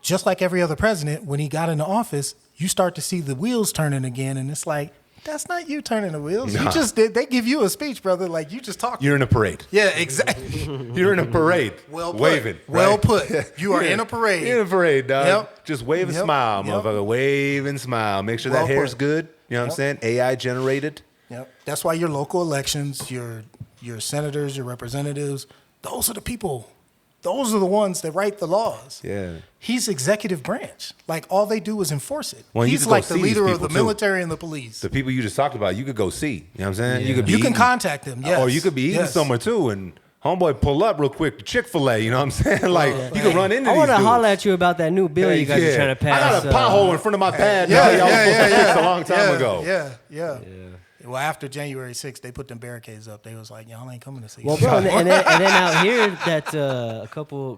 just like every other president, when he got into office, you start to see the wheels turning again, and it's like, That's not you turning the wheels. Nah. You just did. They give you a speech, brother. Like you just talked. You're in a parade. Yeah, exactly. You're in a parade. Well put. Waving. Well right? put. You are in a parade. You're in a parade, dog. Yep. Just wave and Yep. smile, Yep. motherfucker. Wave and smile. Make sure Well that hair's put. good. You know what I'm saying? AI generated. Yep. That's why your local elections, your senators, your representatives, those are the people. Those are the ones that write the laws. Yeah. He's executive branch. Like all they do is enforce it. Well, you He's could go like the see these leader of people, the too. military and the police. The people you just talked about, you could go see. You know what I'm saying? Yeah. You could be You can eating- contact them. Yes. Or you could be eating Yes. somewhere too, and homeboy pull up real quick to Chick-fil-A. You know what I'm saying? Like you can run into I these want to dudes. holler at you about that new bill you guys are trying to pass. I got a pothole in front of my pad. Yeah, now. Y'all yeah, was supposed to yeah, fix a long time ago. Yeah. Well, after January 6th, they put them barricades up. They was like, y'all ain't coming to see Well, us. bro, and then out here that a couple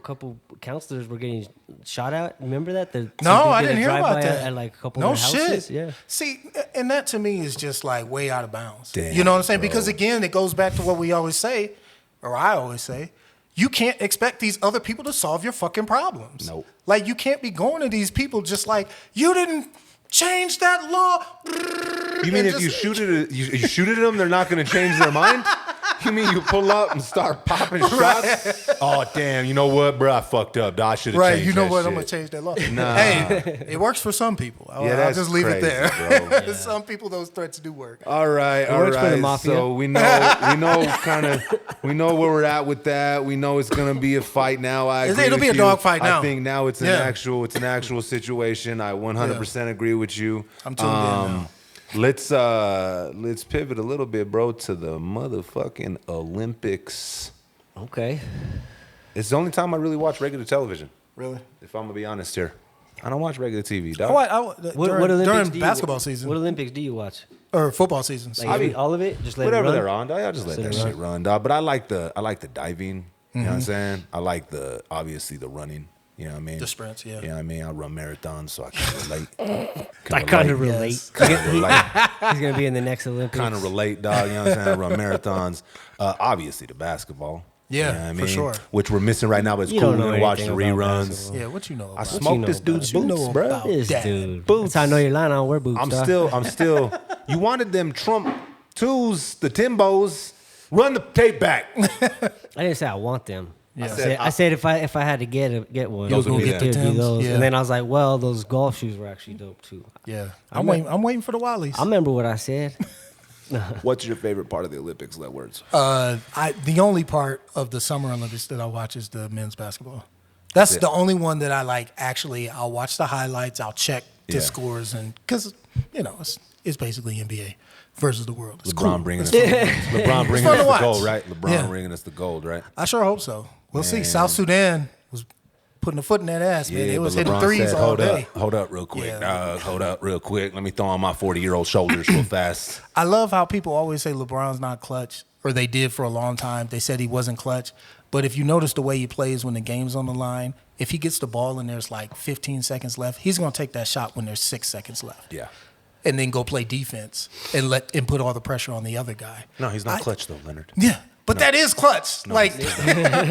counselors were getting shot at. Remember that? No, I didn't hear about that. At like a couple No of their houses. shit. Yeah. See, and that to me is just like way out of bounds. Damn, You know what I'm saying? bro. Because again, it goes back to what we always say, or I always say, you can't expect these other people to solve your fucking problems. Nope. Like you can't be going to these people just like, you didn't change that law. You mean And if you just- shoot it, you shoot at them, they're not going to change their mind? You mean you pull up and start popping shots? Oh damn! You know what, bro? I fucked up. Dog, I should have Right, changed you know that what? shit. I'm gonna change that law. Nah. Hey, it works for some people. I'll that's just leave it crazy, there. bro. Some people, those threats do work. All right, all works for the right. mafia. So we know where we're at with that. We know it's gonna be a fight now. It'll agree be with a you. dogfight now. I think now it's an Yeah. actual situation. I 100% agree with you. I'm tuned in now. Let's pivot a little bit, bro, to the motherfucking Olympics. Okay. It's the only time I really watch regular television. Really? If I'm gonna be honest here, I don't watch regular TV, dog. What Olympics during do you- basketball season What Olympics do you watch? or football seasons? Like all of it? Just let Whatever it run? they're on, dog. I just let that shit run, dog. But I like the diving. You know what I'm saying? I like obviously the running. You know what I mean? The sprints, yeah. You know what I mean? I run marathons, so I can relate. I kind of relate. Yes. He's gonna be in the next Olympics. Kind of relate, dog. You know what I'm saying? I run marathons. Obviously the basketball. Yeah, you know what I for mean? sure. Which we're missing right now, but it's You cool. don't We're know gonna watch the anything about reruns. basketball. Yeah, what you know I about? smoked know this about dude's it? You boots, know bro. about This that. dude. Boots. That's how I know you're lying. I don't wear boots. I'm dog. still. You wanted them Trump twos, the Timbos. Run the tape back. I didn't say I want them. Yeah. I said if I had to get one, Those would be it would the Timbs. those. Yeah. And then I was like, well, those golf shoes were actually dope too. Yeah, I'm waiting for the Wallies. I remember what I said. What's your favorite part of the Olympics? Let words. The only part of the Summer Olympics that I watch is the men's basketball. That's it. the only one that I like. Actually, I'll watch the highlights. I'll check the Yeah. scores, and because it's basically NBA versus the world. It's LeBron cool. bringing It's us, fun. LeBron bringing fun us to the watch. gold, right? LeBron Yeah. bringing us the gold, right? I sure hope so. We'll see. Man. South Sudan was putting a foot in that ass, man. They was but hitting LeBron threes said, all hold day. hold up, real quick, Yeah. dog. Hold up, real quick. Let me throw on my 40-year-old shoulders real fast. I love how people always say LeBron's not clutch, or they did for a long time. They said he wasn't clutch. But if you notice the way he plays when the game's on the line, if he gets the ball and there's like 15 seconds left, he's going to take that shot when there's 6 seconds left. Yeah. And then go play defense and put all the pressure on the other guy. No, he's not clutch though, Leonard. Yeah, but that is clutch. No, like he's not.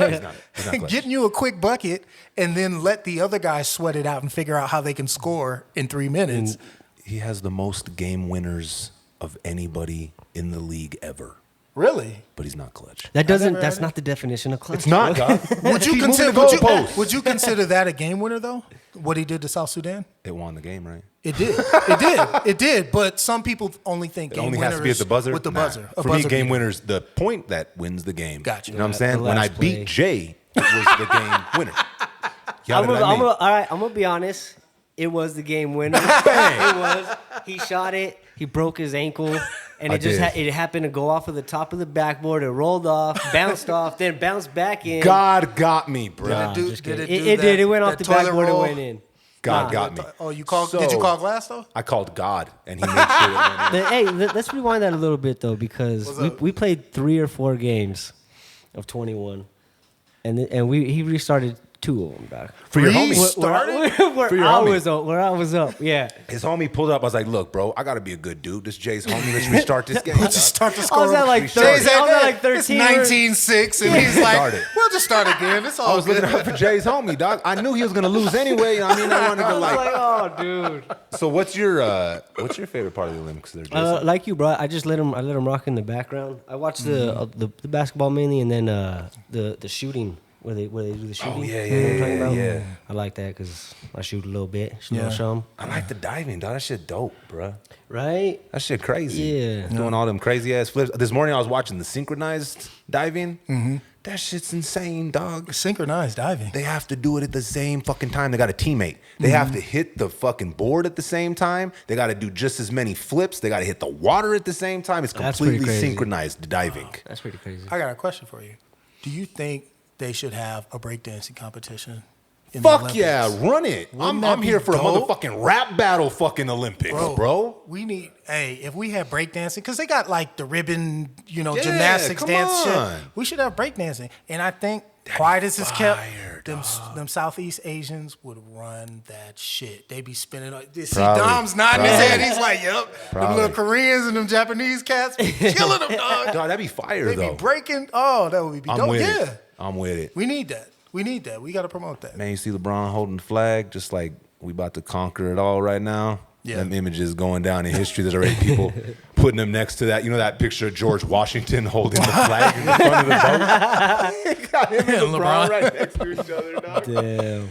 He's not clutch. getting you a quick bucket and then let the other guy sweat it out and figure out how they can score in 3 minutes. He has the most game winners of anybody in the league ever, Really? but he's not clutch. That's not the definition of clutch. It's not, dog. Would you Keep consider moving the goalposts. would you consider that a game winner though? What he did to South Sudan? It won the game, right? It did. It did. It did. But some people only think It game only winners has to be at the buzzer. with the Nah. buzzer. A For me, buzzer game beater. winners, the point that wins the game. Gotcha. You know what I'm The saying? When I last play. beat Jay, it was the game winner. Y'all didn't let me. all right, I'm gonna be honest. It was the game winner. Bang. It was. He shot it. He broke his ankle, and I it just did. it happened to go off of the top of the backboard. It rolled off, bounced off, then bounced back in. God got me, bro. Nah, do- just did kidding. it do It that- did. It went off that the toilet backboard roll? and went in. God got me. Oh, did you call glass though? I called God, and he made sure it went in. Hey, let's rewind that a little bit though, because What's up? we played 3 or 4 games of 21, and he restarted 2 of them, dog. For your homie. Where I was up, yeah. His homie pulled up. I was like, look, bro, I got to be a good dude. This Jay's homie. Let's restart this game. Let's just start the score. I was at like 13. Jay's I was at like 13. It's 19-6, and he's like, we'll just start again. It's all I was good. looking out for Jay's homie, dog. I knew he was going to lose anyway. I mean, I wanted to I was like, oh, dude. So what's your favorite part of the Olympics there, Jason? Like you, bro. I just let him rock in the background. I watched the basketball mainly, and then the shooting where they do the shooting. Oh, yeah, You know what I'm talking about? yeah. I like that because I shoot a little bit. Show 'em. I like the diving, dog. That shit dope, bro. Right? That shit crazy. Yeah. Doing all them crazy ass flips. This morning I was watching the synchronized diving. That shit's insane, dog. Synchronized diving. They have to do it at the same fucking time. They got a teammate. They have to hit the fucking board at the same time. They got to do just as many flips. They got to hit the water at the same time. It's That's pretty completely crazy. synchronized diving. That's pretty crazy. I got a question for you. Do you think they should have a breakdancing competition? In the Fuck Olympics? yeah, run it. Wouldn't that I'm be here for dope? a motherfucking rap battle fucking Olympics, bro. We need, if we had breakdancing, because they got like the ribbon, Yeah, gymnastics, come dance on. shit. We should have breakdancing. And I think, quiet as it's kept, fire, them Southeast Asians would run that shit. They be spinning. See, Probably. Dom's nodding his head. He's like, yep. Them Probably. little Koreans and them Japanese cats be killing them, dog. Dog, that'd be fire, They though. be breaking. Oh, that would be I'm dope. with Yeah. it. I'm with it. We need that. We need that. We got to promote that. Man, you see LeBron holding the flag, just like we about to conquer it all right now. Yeah. Them images going down in history. There's already people putting them next to that. You know that picture of George Washington holding the flag in the front of the boat? Got him and LeBron right next to each other, dog. Damn.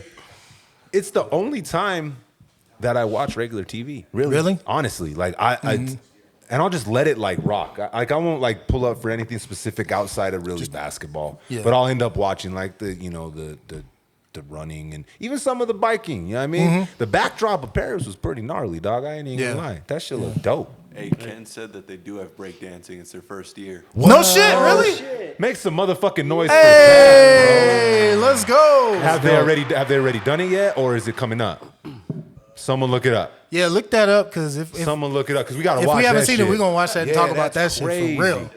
It's the only time that I watch regular TV. Really? Honestly. Like and I'll just let it like rock. I won't like pull up for anything specific outside of really basketball. Yeah. But I'll end up watching like the running and even some of the biking. You know what I mean? The backdrop of Paris was pretty gnarly, dog. I ain't even gonna lie. That shit looked dope. Hey, Ken said that they do have breakdancing. It's their first year. No shit, really? Make some motherfucking noise Hey, let's go. for that, bro. Have they already done it yet, or is it coming up? Someone look it up. Yeah, look that up because if Someone look it up because we gotta watch. if we haven't that seen shit. it, we're gonna watch that and talk about that that's shit crazy. for real.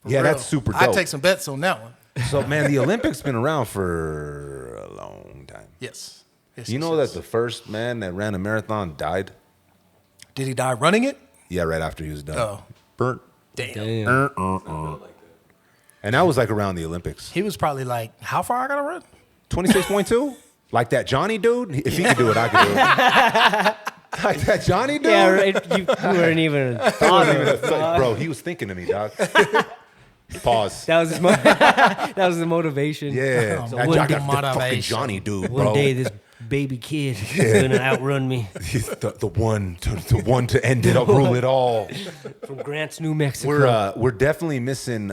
Yeah, that's super dope. I take some bets on that one. So man, the Olympics been around for a long time. Yes. You know that the first man that ran a marathon died? Did he die running it? Yeah, right after he was done. Oh. Burnt. Damn. And that was like around the Olympics. He was probably like, how far I gotta run? 26.2? Like that Johnny dude? If he could do it, I could do it. Like that Johnny dude? Yeah, right. You weren't even thought of it. Bro, he was thinking of me, dog. Pause. That was his that was the motivation. Yeah. So I one got day the fucking motivation. Johnny dude, One bro. day this baby kid is gonna outrun me He's the one to end it up, rule it all. from Grants, New Mexico. We're definitely missing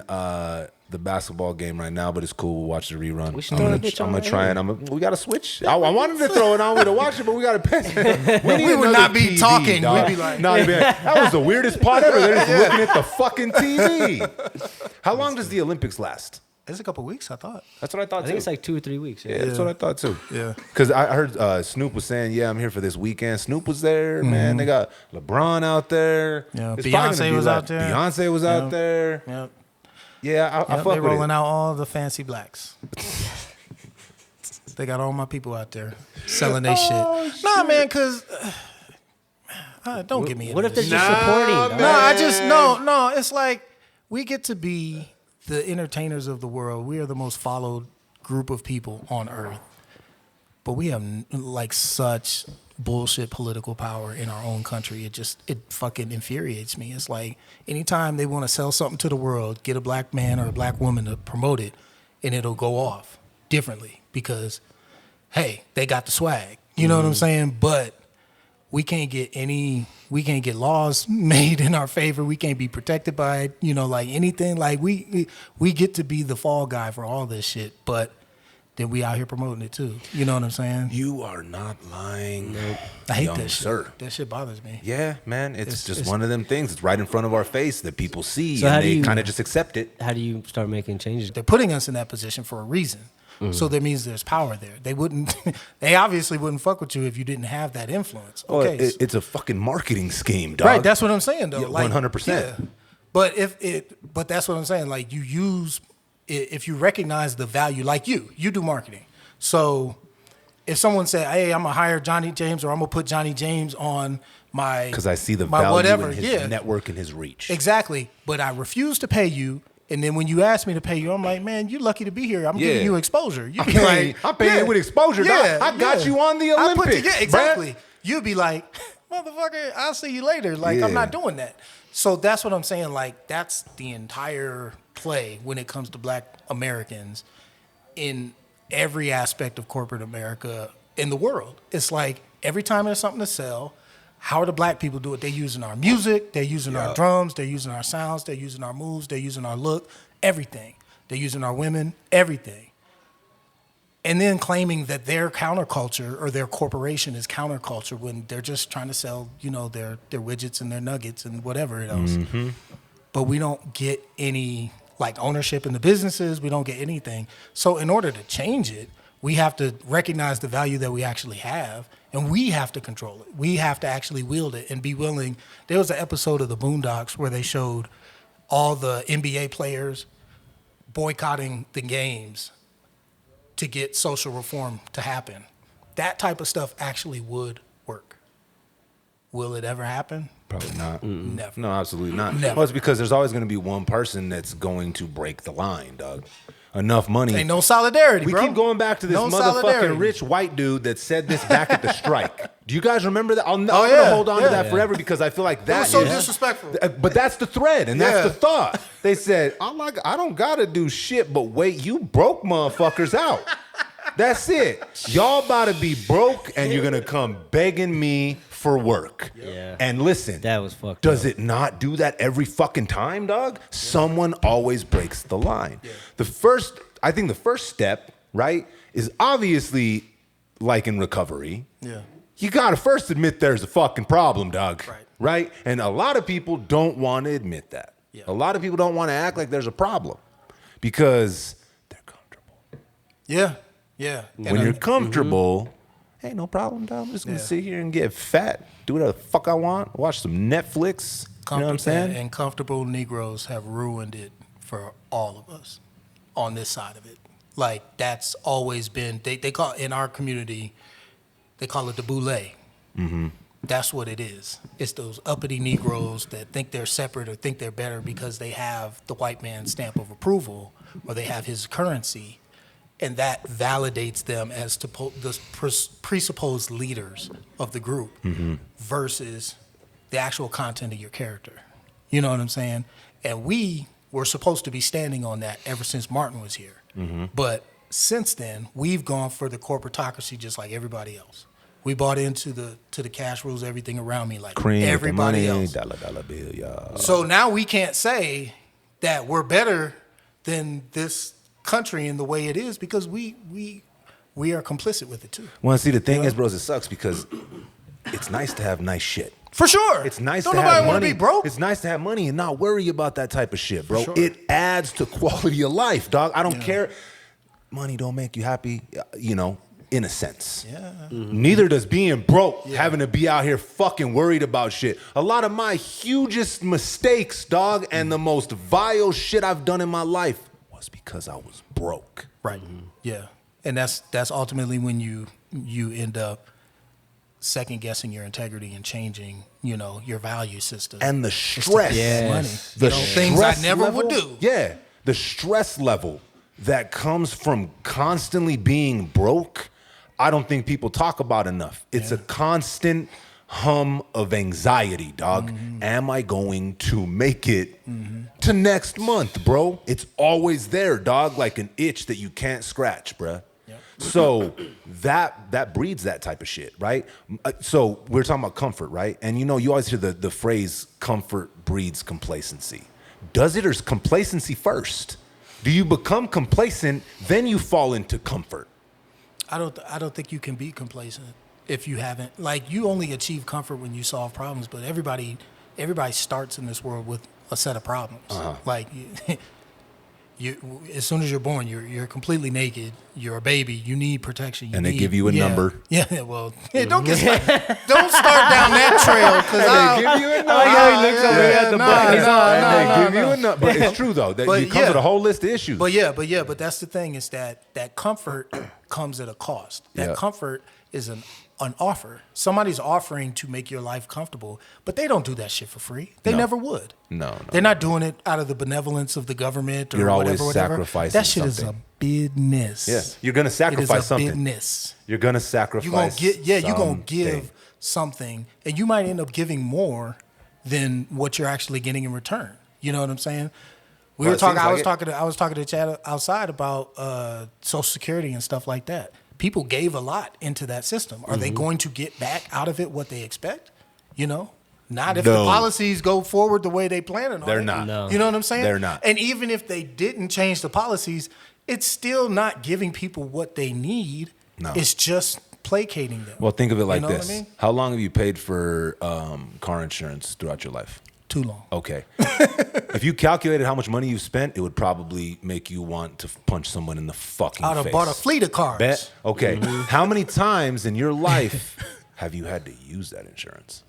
the basketball game right now, but it's cool. We'll watch the rerun. We should throw that bitch I'm on gonna right try here. it. We gotta switch. I wanted to throw it on to watch it, but we gotta piss. We would not be talking. Dog. We'd be like- no, that was the weirdest part ever. They're just looking at the fucking TV. How long does the Olympics last? It's a couple weeks, I thought. That's what I thought I too. think it's like 2 or 3 weeks. Yeah, that's what I thought too. Yeah. Because I heard Snoop was saying, "Yeah, I'm here for this weekend." Snoop was there, man. They got LeBron out there. Yeah, It's probably Beyonce gonna be was like- out there. Beyonce was out Yep. there. Yep. Yeah, I Yep, fuck they with rolling it. out all the fancy blacks. They got all my people out there selling their shit. Nah, man, because don't get me into What if they're this. just supporting? dog? No, I just no. It's like we get to be the entertainers of the world. We are the most followed group of people on earth, but we have like such bullshit political power in our own country. It fucking infuriates me. It's like anytime they want to sell something to the world, get a black man or a black woman to promote it, and it'll go off differently because, hey, they got the swag. You know what I'm saying? But we can't get laws made in our favor. We can't be protected by, like anything. Like we get to be the fall guy for all this shit, but then we out here promoting it too. You know what I'm saying? You are not lying. I hate young that shit. sir. That shit bothers me. Yeah, man. It's just it's- one of them things. It's right in front of our face that people see, So how and do they you- kind of just accept it. How do you start making changes? They're putting us in that position for a reason. So that means there's power there. They obviously wouldn't fuck with you if you didn't have that influence. Well, Okay. it's a fucking marketing scheme, dog. Right, that's what I'm saying though. Yeah, Like, 100%. yeah. But that's what I'm saying. Like if you recognize the value, like you do marketing. So if someone said, hey, I'm going to hire Johnny James or I'm going to put Johnny James on my... Because I see the my value whatever. in his network and his reach. Exactly. But I refuse to pay you. And then when you ask me to pay you, I'm like, man, you're lucky to be here. I'm giving you exposure. You'd be I'm paying you with exposure, dog. I got you on the Olympics. Exactly. You'd be like, motherfucker, I'll see you later. Like, I'm not doing that. So that's what I'm saying. Like, that's the entire play when it comes to Black Americans in every aspect of corporate America in the world. It's like every time there's something to sell, how are the Black people do it? They're using our music, they're using our drums, they're using our sounds, they're using our moves, they're using our look, everything. They're using our women, everything. And then claiming that their counterculture or their corporation is counterculture when they're just trying to sell, you know, their widgets and their nuggets and whatever else. Mm-hmm. But we don't get any like ownership in the businesses. We don't get anything. So in order to change it, we have to recognize the value that we actually have, and we have to control it. We have to actually wield it and be willing. There was an episode of the Boondocks where they showed all the NBA players boycotting the games to get social reform to happen. That type of stuff actually would work. Will it ever happen? Probably not. Never. No, absolutely not. Never. Well, it's because there's always going to be one person that's going to break the line, dog. Enough money. Ain't no solidarity, we bro. keep going back to this motherfucking rich white dude that said this back at the strike. Do you guys remember that? I'm gonna hold on to that forever because I feel like that was so disrespectful. But that's the thread and that's the thought. They said, I don't gotta do shit, but wait, you broke motherfuckers out. That's it. Y'all about to be broke and you're gonna come begging me for work. Yeah. And listen, that was fucked does up. it not do that every fucking time, dog? Yeah. Someone always breaks the line. Yeah. I think the first step, right, is obviously like in recovery. Yeah. You gotta first admit there's a fucking problem, dog. Right? And a lot of people don't want to admit that. Yeah. A lot of people don't want to act like there's a problem because they're comfortable. Yeah. Yeah. When you're comfortable, hey, no problem, dog. I'm just gonna sit here and get fat, do whatever the fuck I want, watch some Netflix. You know what I'm saying? And comfortable Negroes have ruined it for all of us on this side of it. Like that's always been they call in our community, they call it the boule. Mm-hmm. That's what it is. It's those uppity Negroes that think they're separate or think they're better because they have the white man's stamp of approval or they have his currency. And that validates them as the presupposed leaders of the group versus the actual content of your character. You know what I'm saying? And we were supposed to be standing on that ever since Martin was here. Mm-hmm. But since then, we've gone for the corporatocracy just like everybody else. We bought into the cash rules everything around me like Cream, everybody money, else. Dollar bill, y'all. So now we can't say that we're better than this country in the way it is because we are complicit with it too. Well, see, the thing is, bros, it sucks because it's nice to have nice shit. For sure. It's nice Don't to have nobody money. want to be broke. It's nice to have money and not worry about that type of shit, bro. Sure. It adds to quality of life, dog. I don't care. Money don't make you happy, you know, in a sense. Yeah. Mm-hmm. Neither does being broke, having to be out here fucking worried about shit. A lot of my hugest mistakes, dog, and the most vile shit I've done in my life was because I was broke. Right. Mm-hmm. Yeah. And that's ultimately when you end up second guessing your integrity and changing, you know, your value system. And the stress. Money. The things I never would do. Yeah. The stress level that comes from constantly being broke, I don't think people talk about enough. It's a constant hum of anxiety, dog. Mm-hmm. Am I going to make it to next month, bro? It's always there, dog, like an itch that you can't scratch, bruh. Yep. So that breeds that type of shit, right? So we're talking about comfort, right? And you know, you always hear the phrase comfort breeds complacency. Does it, or is complacency first? Do you become complacent, then you fall into comfort? I don't think you can be complacent if you haven't. Like, you only achieve comfort when you solve problems, but everybody starts in this world with a set of problems. Uh-huh. Like, As soon as you're born, you're completely naked. You're a baby. You need protection. And they give you a number. Yeah, well, don't start down that trail because They give you a number. I like how he looks over at the button. He's all, And they give you a number. But it's true though. It comes with a whole list of issues. But that's the thing is that comfort comes at a cost. That comfort is an offer. Somebody's offering to make your life comfortable, but they don't do that shit for free. They never would. No. They're not doing it out of the benevolence of the government or You're whatever. always sacrificing That shit something. is a business. Yeah. You're gonna sacrifice something. It is a business. You're gonna sacrifice. You're gonna give something, and you might end up giving more than what you're actually getting in return. You know what I'm saying? I was talking to Chad outside about Social Security and stuff like that. People gave a lot into that system. Are they going to get back out of it what they expect? You know, not if the policies go forward the way they plan on. They're not. No. You know what I'm saying? They're not. And even if they didn't change the policies, it's still not giving people what they need. No. It's just placating them. Well, think of it like You know this. what I mean? How long have you paid for car insurance throughout your life? Too long. Okay. If you calculated how much money you spent, it would probably make you want to punch someone in the fucking I'd have face. bought a fleet of cars. Bet? Okay. How many times in your life have you had to use that insurance?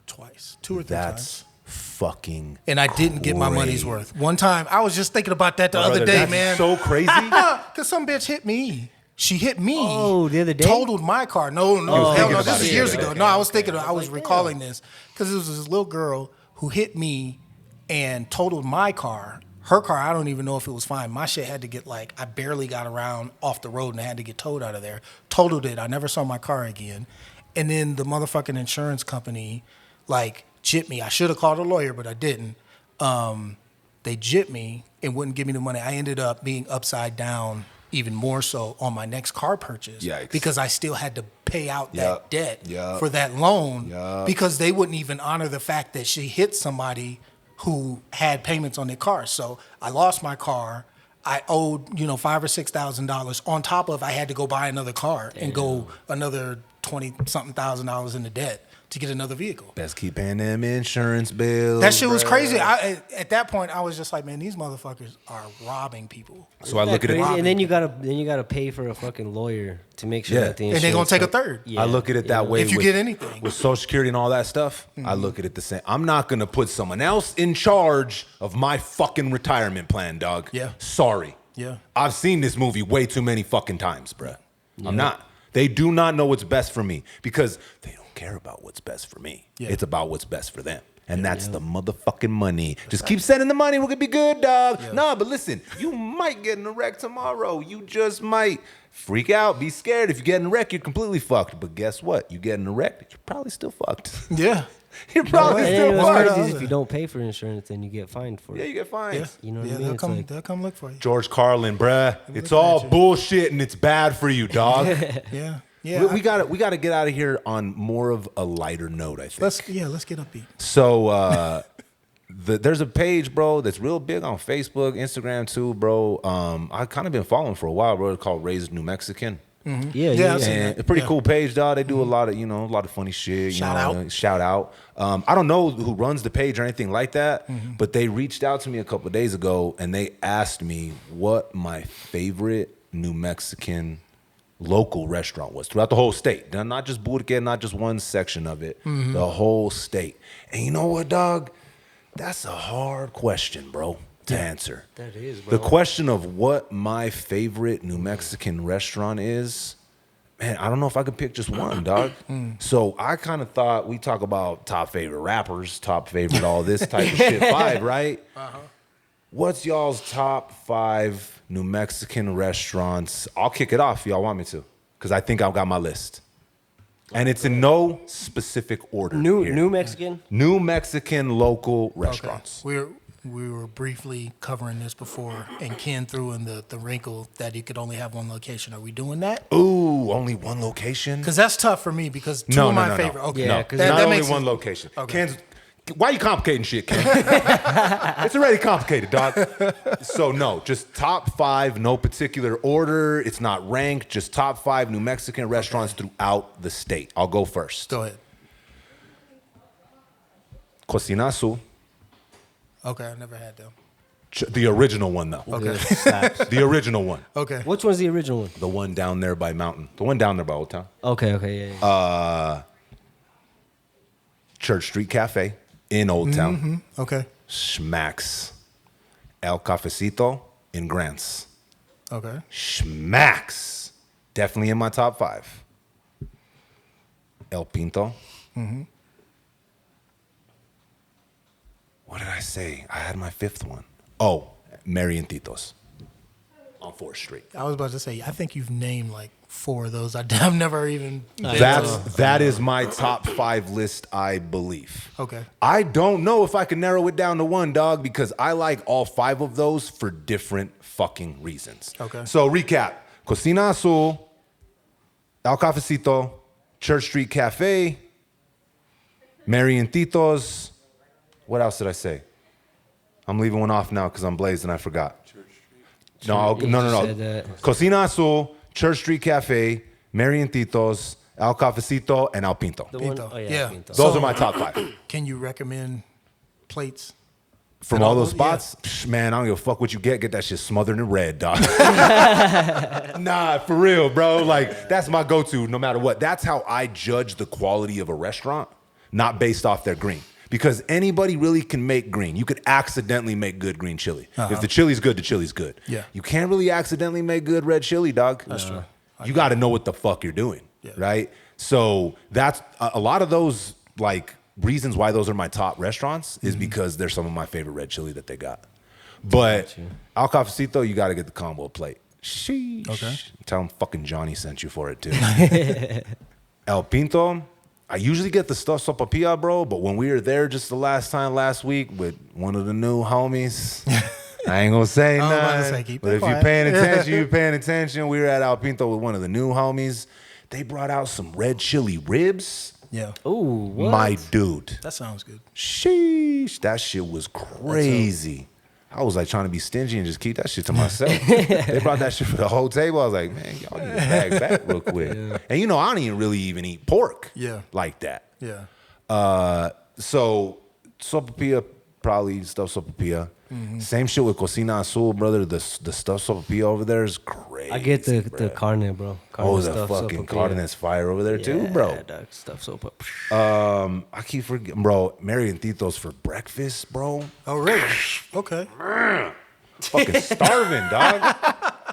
Twice. 2 or 3 That's times. fucking And I didn't get my money's crazy. worth. One time, I was just thinking about that the other day, That's man. so crazy. Because some bitch hit me. She hit me. Oh, the other day? Totaled my car. No, was hell thinking no. about This it is years the other ago. day. No, I was thinking. I was recalling this because it was this little girl who hit me and totaled my car. Her car, I don't even know if it was fine. My shit had to get I barely got around off the road and I had to get towed out of there. Totaled it. I never saw my car again. And then the motherfucking insurance company, gypped me. I should have called a lawyer, but I didn't. They gypped me and wouldn't give me the money. I ended up being upside down even more so on my next car purchase. Yikes. Because I still had to pay out Yup. that debt Yup. for that loan Yup. because they wouldn't even honor the fact that she hit somebody who had payments on their car. So I lost my car. I owed, $5,000 or $6,000 on top of I had to go buy another car and go another $20-something thousand into debt to get another vehicle. Best keep paying them insurance bills. That shit was bruh. crazy. At that point, I was just like, man, these motherfuckers are robbing people. So I look at it. Crazy? And then you gotta pay for a fucking lawyer to make sure Yeah. that the And they're gonna insurance take a co- third. Yeah. I look at it that way. If you with- get anything. with Social Security and all that stuff, I look at it the same. I'm not gonna put someone else in charge of my fucking retirement plan, dog. Yeah. Sorry. Yeah. I've seen this movie way too many fucking times, bruh. I'm not. They do not know what's best for me because they don't care about what's best for me. Yeah. It's about what's best for them. And that's the motherfucking money. Just keep sending the money. We're going to be good, dog. Yeah. Nah, but listen, you might get in a wreck tomorrow. You just might freak out, be scared. If you get in a wreck, you're completely fucked. But guess what? You get in a wreck, you're probably still fucked. Yeah. You're probably And still then what's fucked. crazy is if you don't pay for insurance, then you get fined for Yeah, it. you get fined. Yeah. You know what I Yeah, mean? It's like- they'll come look for you. George Carlin, bruh. It's all bullshit and it's bad for you, dog. Yeah. Yeah. we got to get out of here on more of a lighter note, I think. Let's get upbeat. So there's a page, bro, that's real big on Facebook, Instagram too, bro. I kind of been following for a while, bro. It's called Raised New Mexican. Yeah, Yeah, I've seen And that. it's a pretty Yeah. cool page, dog. They do a lot of, a lot of funny shit. Shout out. Shout out. I don't know who runs the page or anything like that, but they reached out to me a couple of days ago and they asked me what my favorite New Mexican local restaurant was throughout the whole state. Now, not just Albuquerque, not just one section of it, the whole state. And you know what, dog? That's a hard question, bro, to answer. That is, bro. The question of what my favorite New Mexican restaurant is, man, I don't know if I could pick just one, dog. So I kind of thought we talk about top favorite rappers, top favorite all this type of shit, 5, right? What's y'all's top 5 New Mexican restaurants? I'll kick it off if y'all want me to, because I think I've got my list. And it's in no specific order. here. New Mexican. New Mexican local restaurants. We were briefly covering this before, and Ken threw in the wrinkle that you could only have one location. Are we doing that? Ooh, only one location? Because that's tough for me. Because two No, of no, my no, favorite. no. Okay, Yeah, No, 'cause not that only makes one sense. location. Okay. Ken's, why you complicating shit, Ken? It's already complicated, dog. So no, just top 5, no particular order. It's not ranked. Just top 5 New Mexican restaurants throughout the state. I'll go first. Go ahead. Cocina Azul, Okay, I never had them. The original one, though. Okay. The original one. Okay. Which one's the original one? The one down there by Mountain. The one down there by Old Town. Okay, yeah. Church Street Cafe in Old Town. Okay. Schmacks. El Cafecito in Grants. Okay. Schmacks. Definitely in my top 5. El Pinto. What did I say? I had my 5th one. Oh, Mary and Tito's on 4th Street. I was about to say, I think you've named like 4 of those. I've never even. That is my top 5 list, I believe. Okay. I don't know if I can narrow it down to one, dog, because I like all 5 of those for different fucking reasons. Okay. So recap: Cocina Azul, El Cafecito, Church Street Cafe, Mary and Tito's. What else did I say? I'm leaving one off now because I'm blazed and I forgot. No. Cocina Azul, Church Street Cafe, Mary and Tito's, El Cafecito, and El Pinto. The one, Pinto. oh, yeah, Yeah. Pinto. Those are my top 5. Can you recommend plates? From all those spots, man, I don't give a fuck what you get. Get that shit smothered in red, dog. Nah, for real, bro. Like, that's my go-to no matter what. That's how I judge the quality of a restaurant, not based off their green. Because anybody really can make green. You could accidentally make good green chili. If the chili's good, the chili's good. Yeah. You can't really accidentally make good red chili, dog. That's true. You got to know what the fuck you're doing, right? So that's a lot of those like reasons why those are my top restaurants is because they're some of my favorite red chili that they got. But Al Cafecito, you got to get the combo plate. Sheesh. Okay. Tell him fucking Johnny sent you for it too. El Pinto, I usually get the stuffed sopapilla, bro, but when we were there just the last week with one of the new homies, I ain't gonna say I was about to nothing. say, keep But it if you're quiet. paying attention, you're paying attention. We were at El Pinto with one of the new homies. They brought out some red chili ribs. Yeah. Ooh, what? My dude. That sounds good. Sheesh. That shit was crazy. I was like trying to be stingy and just keep that shit to myself. They brought that shit for the whole table. I was like, man, y'all need to bag back real quick. And you know, I don't even really even eat pork like that. Yeah. So sopapilla, probably stuffed sopapilla. Same shit with Cocina Azul, brother. The stuffed sopapilla over there is crazy. I get the carne, bro. Carne Oh, the stuffed fucking sopapilla. carne is fire over there too, Yeah, bro. dog, stuffed sopa. I keep forgetting, bro. Mary and Tito's for breakfast, bro. Oh, really? Okay. Fucking starving, dog.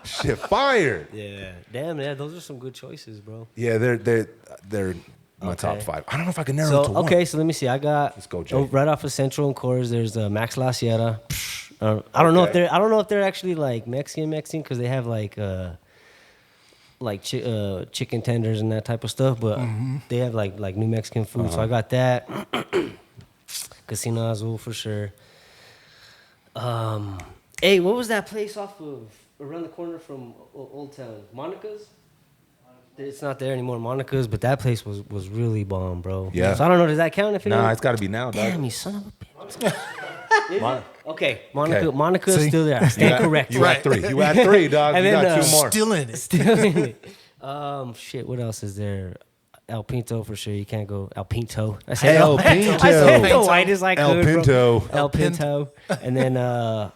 Shit, fire. Yeah, damn, yeah, those are some good choices, bro. Yeah, they're my top 5. I don't know if I can narrow it to one. Okay, so let me see. I got Let's go, Jay. right off of Central and Coors. There's Max La Sierra. I don't know if they're actually like Mexican because they have like chicken tenders and that type of stuff, but they have like New Mexican food. So I got that. Casino Azul for sure. Hey, what was that place off of around the corner from Old Town? Monica's? It's not there anymore, Monica's, but that place was really bomb, bro. Yeah. So I don't know, does that count if it Nah, is? it's got to be now, dog. Damn, you son of a bitch. Okay, Monica's See? still there. I stand corrected. You had 3. You had 3, dog. And You then, got 2 more. Still in it. Still in it. Shit, what else is there? El Pinto for sure. You can't go El Pinto. I said El Pinto. I said the whitest I El could, bro. Pinto. El Pinto. And then I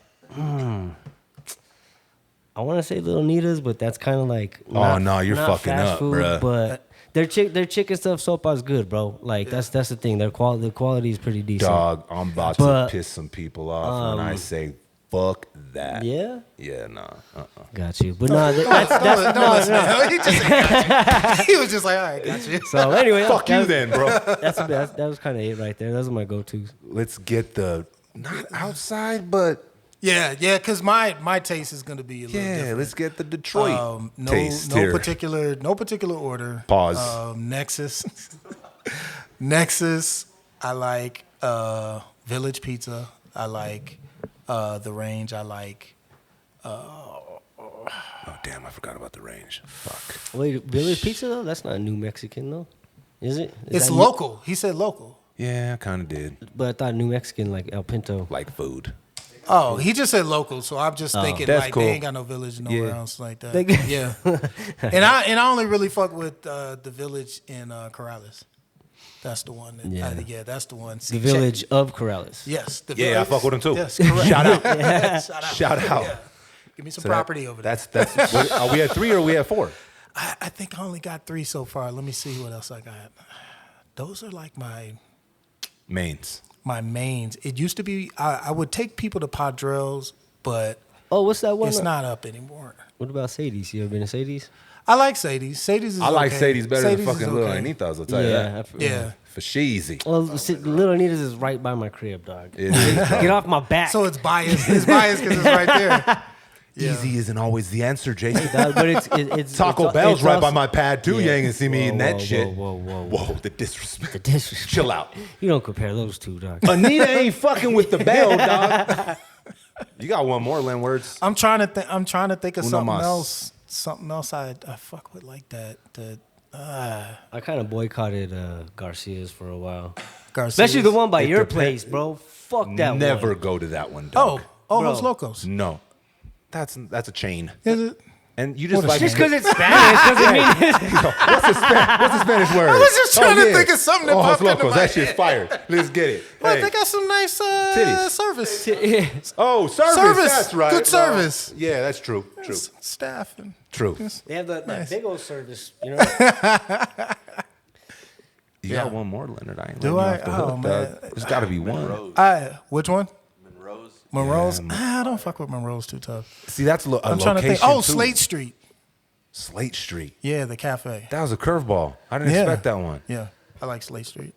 want to say Little Nita's, but that's kind of like you're not fucking fast up, food, bruh. But their chicken stuff sopa is good, bro. Like that's the thing. The quality is pretty decent. Dog, I'm about But, to piss some people off when I say fuck that. Yeah, Yeah, nah. got you. But no, that's Don't listen to him. He just got you. He was just like, all right, got you. so anyway. Fuck you then, bro. That was kind of it right there. Those are my go-tos. Let's get the, not outside, but Yeah, because my taste is gonna be a little different. let's get the Detroit No taste here. particular order. Pause. Nexus. Nexus. I like Village Pizza. I like The Range. I like. Oh, damn, I forgot about the range. Fuck. Wait, Village Pizza though? That's not New Mexican though, is it? Is It's that local. He said local. Yeah, I kind of did. But I thought New Mexican like El Pinto. Like food. Oh, he just said local, so I'm just thinking That's like cool. they ain't got no village nowhere Yeah. else like that. They- Yeah, and I only really fuck with the village in Corrales. That's the one. That, Yeah. yeah, that's the one. The See, village check- of Corrales. Yes. The Yeah, I village. fuck with him too. Yes, correct. Shout out. Shout out. Shout out. Yeah. Give me some So property over there. That's. What, are we at 3 or are we at 4? I think I only got 3 so far. Let me see what else I got. Those are like my Mains. mains. It used to be I would take people to Padrels, but Oh, what's that one? it's not up anymore. What about Sadie's? You ever been to Sadie's? I like Sadie's. Sadie's is I like okay. Sadie's better Sadie's than is fucking Little okay. Anita's. I'll tell you that. Yeah. For sheezy. Well, Little Anita's is right by my crib, dog. It is, dog. Get off my back. So it's biased. It's biased because it's right there. Yeah. Easy isn't always the answer, Jason. Dog, but it's Taco it's, Bell's it's right also- by my pad too. You Yeah. ain't gonna see me eating that Whoa, shit. whoa. The disrespect. The disrespect. Chill out. You don't compare those two, dog. Anita ain't fucking with the bell, dog. You got one more, Lynn Words. I'm trying to think. I'm trying to think of Uno something mas. else. Something else I fuck with like that. I kind of boycotted Garcia's for a while, Garcia's. especially the one by It your depends. place, bro. Fuck that one. Never go to that one, dog. Oh, Bro. Los Locos. No. That's a chain. Is it? And you just What a like Just because it's Spanish doesn't mean what's the Spanish word? I was just trying to think of something that Ojos popped into locos. my That shit's fire. Let's get it. Well, Hey. they got some nice Titties. service. Oh, service. Service. That's right. Good service. Yeah, that's true. True. Staff and True. they have that Nice. big old service, you know. You Yeah. got one more, Leonard. I ain't Do letting I? you off the Oh, hook, man. dog. There's got to be one. Monroe's. which one? Monroe's. Monroe's. I don't fuck with Monroe's too tough. See, that's a I'm trying to location think. Oh, too. Slate Street. Slate Street. Yeah, the cafe. That was a curveball. I didn't Yeah. expect that one. Yeah, I like Slate Street.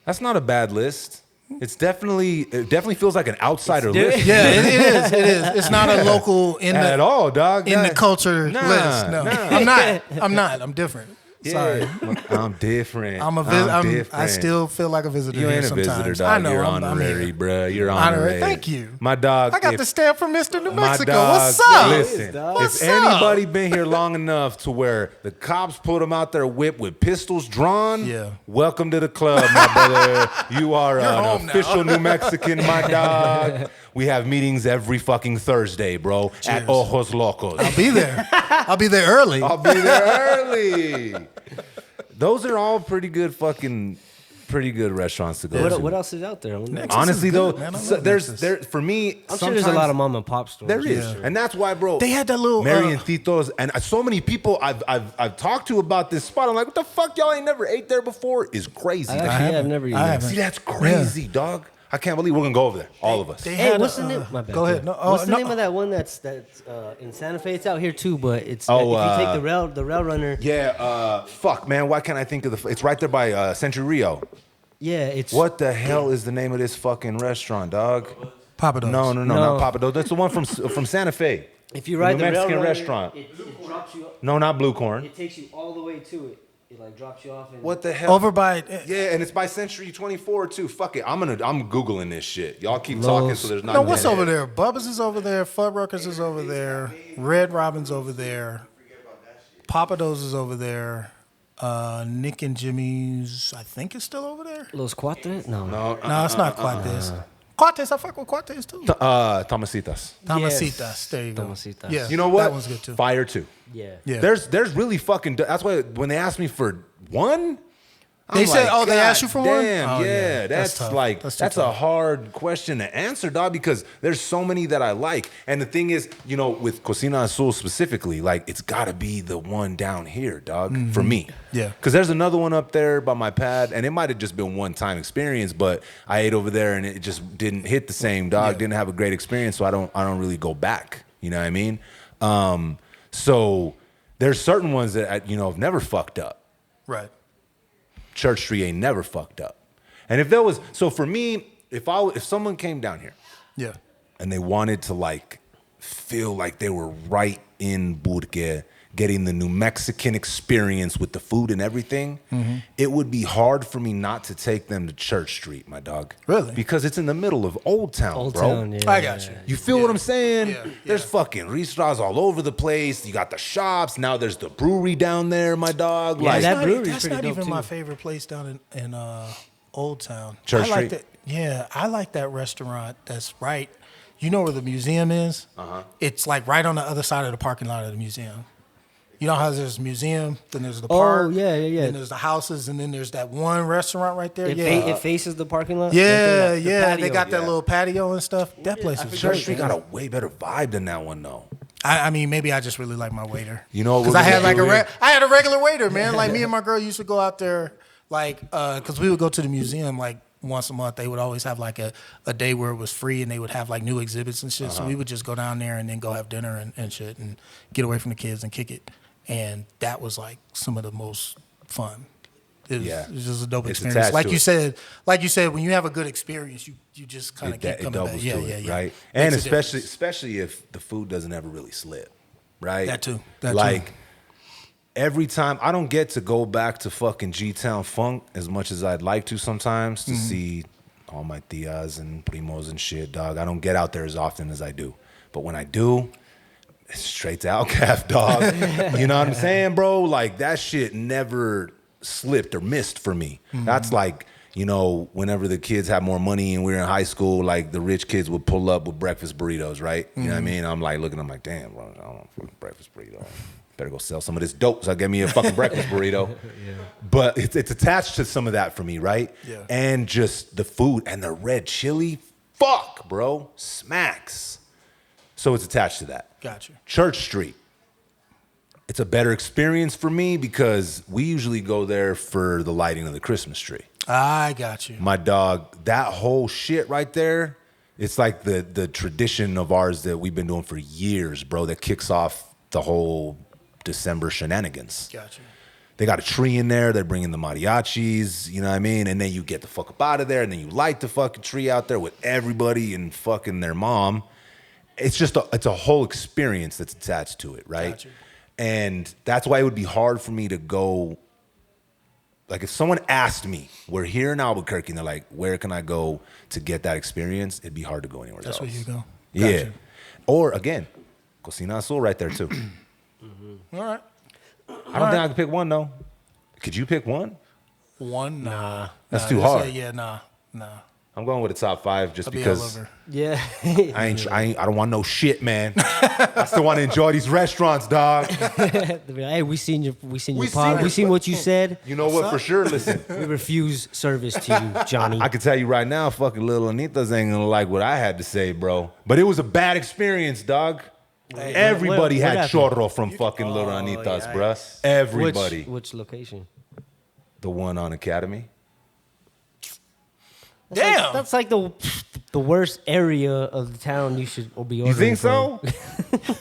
That's not a bad list. It definitely feels like an outsider It's list. Yeah, it is. It is. It's not a local in At the all, dog. in the Nah. culture Nah, list. No, nah. I'm not. I'm different. Sorry. Yeah. I'm different. I'm a I'm vis- I still feel like a visitor You here ain't a sometimes. visitor, dog. I know. You're I'm honorary, here. bruh. You're Honorary. honorary. Thank you. My dog. I got if- the stamp from Mr. New My Mexico. dog, What's up? Listen, What's if up? anybody been here long enough to where the cops put them out there whipped with pistols drawn, Yeah. welcome to the club, my brother. You are home an now. official New Mexican, my dog. We have meetings every fucking Thursday, bro, at Cheers. Ojos Locos. I'll be there. I'll be there early. I'll be there early. Those are all pretty good restaurants to go to. What else is out there? I'm Nexus Honestly, is though, good, man. I so love there's Nexus. there for me. sure there's a sometimes- lot of mom and pop stores. There is, Yeah. and that's why, bro. They had that little, Mary and Tito's, and so many people I've talked to about this spot. I'm like, what the fuck, y'all ain't never ate there before? Is crazy. I dog. actually have never eaten. I there. haven't. See, that's crazy, dog. I can't believe we're gonna go over there, all of us. They Hey, had what's a, the name? My bad. Go ahead. No, what's the no. name of that one that's in Santa Fe? It's out here too, but it's Oh, if you take the rail runner. Yeah, fuck, man. Why can't I think of the? It's right there by Century Rio. Yeah, it's What the hell is the name of this fucking restaurant, dog? Papa Do's. No, No. not Papa Do's. That's the one from Santa Fe. If you The ride New the rail Mexican runner, restaurant. it drops you. No, not Blue Corn. It takes you all the way to it. It like drops you off. And What the hell? Over by. Yeah, and it's by Century 24 too. Fuck it, I'm googling this shit. Y'all keep talking, so there's not. No, what's over there? Bubba's is over there. Fuddruckers is over there. Red Robin's over there. Papa Do's is over there. Nick and Jimmy's, I think, is still over there. Los Cuatres? No. No, it's not Cuates. Cuates, I fuck with Cuates too. Tomasitas. Tomasitas. There you go. Tomasitas. Yeah, You know what? That one's good too. Fire too. Yeah. Yeah. There's really fucking. That's why when they asked me for one, They I'm said, like, "Oh, they God asked you for one?" damn, Oh, yeah, yeah. that's That's tough. like That's that's, too a tough. hard question to answer, dog. Because there's so many that I like, and the thing is, you know, with Cocina Azul specifically, like it's got to be the one down here, dog, for me. Yeah. Because there's another one up there by my pad, and it might have just been one time experience, but I ate over there and it just didn't hit the same, dog. Yeah. Didn't have a great experience, so I don't really go back. You know what I mean? So there's certain ones that have never fucked up. Right. Church Street ain't never fucked up. And if there was, so for me, if someone came down here Yeah. and they wanted to like feel like they were right in Burque, getting the New Mexican experience with the food and everything, it would be hard for me not to take them to Church Street, my dog. Really? Because it's in the middle of Old Town, Old bro. Town, yeah. I got you. You feel what I'm saying? Yeah, There's yeah. fucking restaurants all over the place. You got the shops. Now there's the brewery down there, my dog. Yeah, like, that brewery's That's pretty not dope, even my too. favorite place down in Old Town. Church I like Street? that. Yeah, I like that restaurant. That's right. You know where the museum is? It's like right on the other side of the parking lot of the museum. You know how there's a museum, then there's the Oh, park, yeah. then there's the houses, and then there's that one restaurant right there. It faces the parking lot. Yeah, The yeah. They patio. got that little patio and stuff. That place is Church great. Street got a way better vibe than that one, though. I mean, maybe I just really like my waiter. You know, because I had like I had a regular waiter, man. Like me and my girl used to go out there, like, because we would go to the museum like once a month. They would always have like a day where it was free, and they would have like new exhibits and shit. So we would just go down there and then go have dinner and shit, and get away from the kids and kick it. And that was like some of the most fun. It was just a dope experience. Like you said, when you have a good experience, you just kind of keep coming back. Yeah. Right. And especially if the food doesn't ever really slip, right? That too. Every time, I don't get to go back to fucking G-Town Funk as much as I'd like to sometimes to see all my tias and primos and shit, dog. I don't get out there as often as I do. But when I do, it's straight to Outcalf, dog. You know what I'm saying, bro? Like, that shit never slipped or missed for me. That's like, you know, whenever the kids had more money and we were in high school, like the rich kids would pull up with breakfast burritos, right? You know what I mean? I'm like looking, I'm like, damn, bro, I don't want a fucking breakfast burrito. Better go sell some of this dope so I get me a fucking breakfast burrito. But it's attached to some of that for me, right? Yeah. And just the food and the red chili, fuck, bro, smacks. So it's attached to that. Gotcha. Church Street. It's a better experience for me because we usually go there for the lighting of the Christmas tree. I got you. My dog, that whole shit right there, it's like the tradition of ours that we've been doing for years, bro, that kicks off the whole December shenanigans. Gotcha. They got a tree in there. They're bringing the mariachis, you know what I mean? And then you get the fuck up out of there, and then you light the fucking tree out there with everybody and fucking their mom. It's just it's a whole experience that's attached to it, right? Gotcha. And that's why it would be hard for me to go. Like, if someone asked me, we're here in Albuquerque, and they're like, where can I go to get that experience? It'd be hard to go anywhere else. That's where you go. Yeah. Gotcha. Or, again, Cocina Azul right there, too. All right. I don't think I could pick one, though. Could you pick one? One? Nah. That's too hard. Yeah, nah. I'm going with the top 5 just I'll be all because over. Yeah. I don't want no shit, man. I still want to enjoy these restaurants, dog. Hey, we seen your pod. seen We it. seen what you said. You know what? For sure, listen. We refuse service to you, Johnny. I can tell you right now, fucking Little Anitas ain't gonna like what I had to say, bro. But it was a bad experience, dog. Hey, Everybody what had happened? chorro from fucking Little Anitas, bruh. Everybody. Which location? The one on Academy. Damn. That's like the worst area of the town you should be ordering. You think from. so?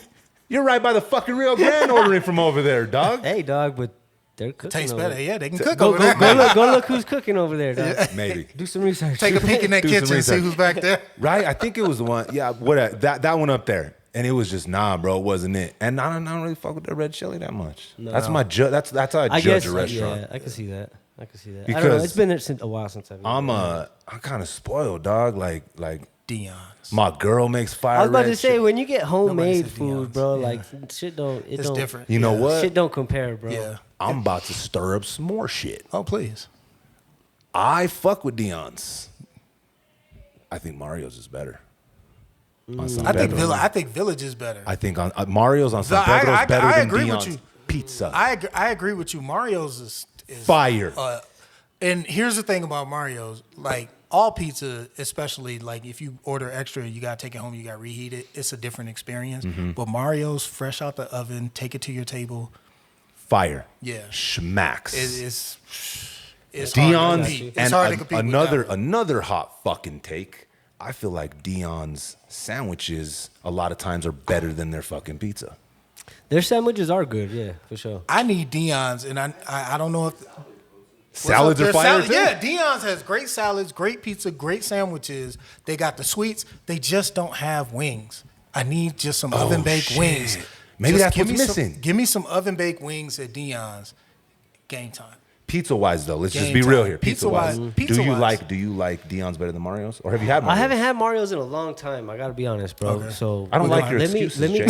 You're right by the fucking Rio Grande ordering from over there, dog. Hey, dog, but they're cooking. Tastes over better. there. Yeah, they can cook Go, over go, there. go look who's cooking over there, dog. Maybe. Do some research. Take a peek in that Do some kitchen and see research. who's back there. Right? I think it was the one. Yeah, that one up there. And it was just, nah, bro, it wasn't it. And I don't really fuck with the red chili that much. No. That's my that's how I judge guess, a restaurant. Yeah, I can see that. I don't know. Because It's been a while since I've eaten. I'm kind of spoiled, dog. Like Dion's. my girl makes fire. I was about red to say, shit. when you get homemade said food, Dion's. bro, Yeah. like shit don't. It's different. You know what? Shit don't compare, bro. Yeah. I'm about to stir up some more shit. Oh, please. I fuck with Dion's. I think Mario's is better. On San I think Pedro. I think Village is better. I think on Mario's on San I- Pedro's I- better I than agree with Dion's you. pizza. I agree with you. Mario's is Fire. And here's the thing about Mario's, like all pizza, especially like if you order extra, you gotta take it home, you gotta reheat it. It's a different experience. Mm-hmm. But Mario's fresh out the oven, take it to your table. Fire. Yeah. Schmacks. It's Dion's hard to compete. It's and hard to compete with that one. another hot fucking take. I feel like Dion's sandwiches a lot of times are better than their fucking pizza. Their sandwiches are good, yeah, for sure. I need Dion's, and I don't know if Salads are fire too. Yeah, Dion's has great salads, great pizza, great sandwiches. They got the sweets. They just don't have wings. I need just some oven baked shit. wings. Maybe Just that's give what's me missing. Give me some oven baked wings at Dion's. Game time. Pizza wise though, let's just Game be real time. here. Pizza wise, Pizza-wise. do you like Dion's better than Mario's, or have you had Mario's? I haven't had Mario's in a long time. I gotta be honest, bro. Okay. So I don't like your let me, excuses, let me, Jay.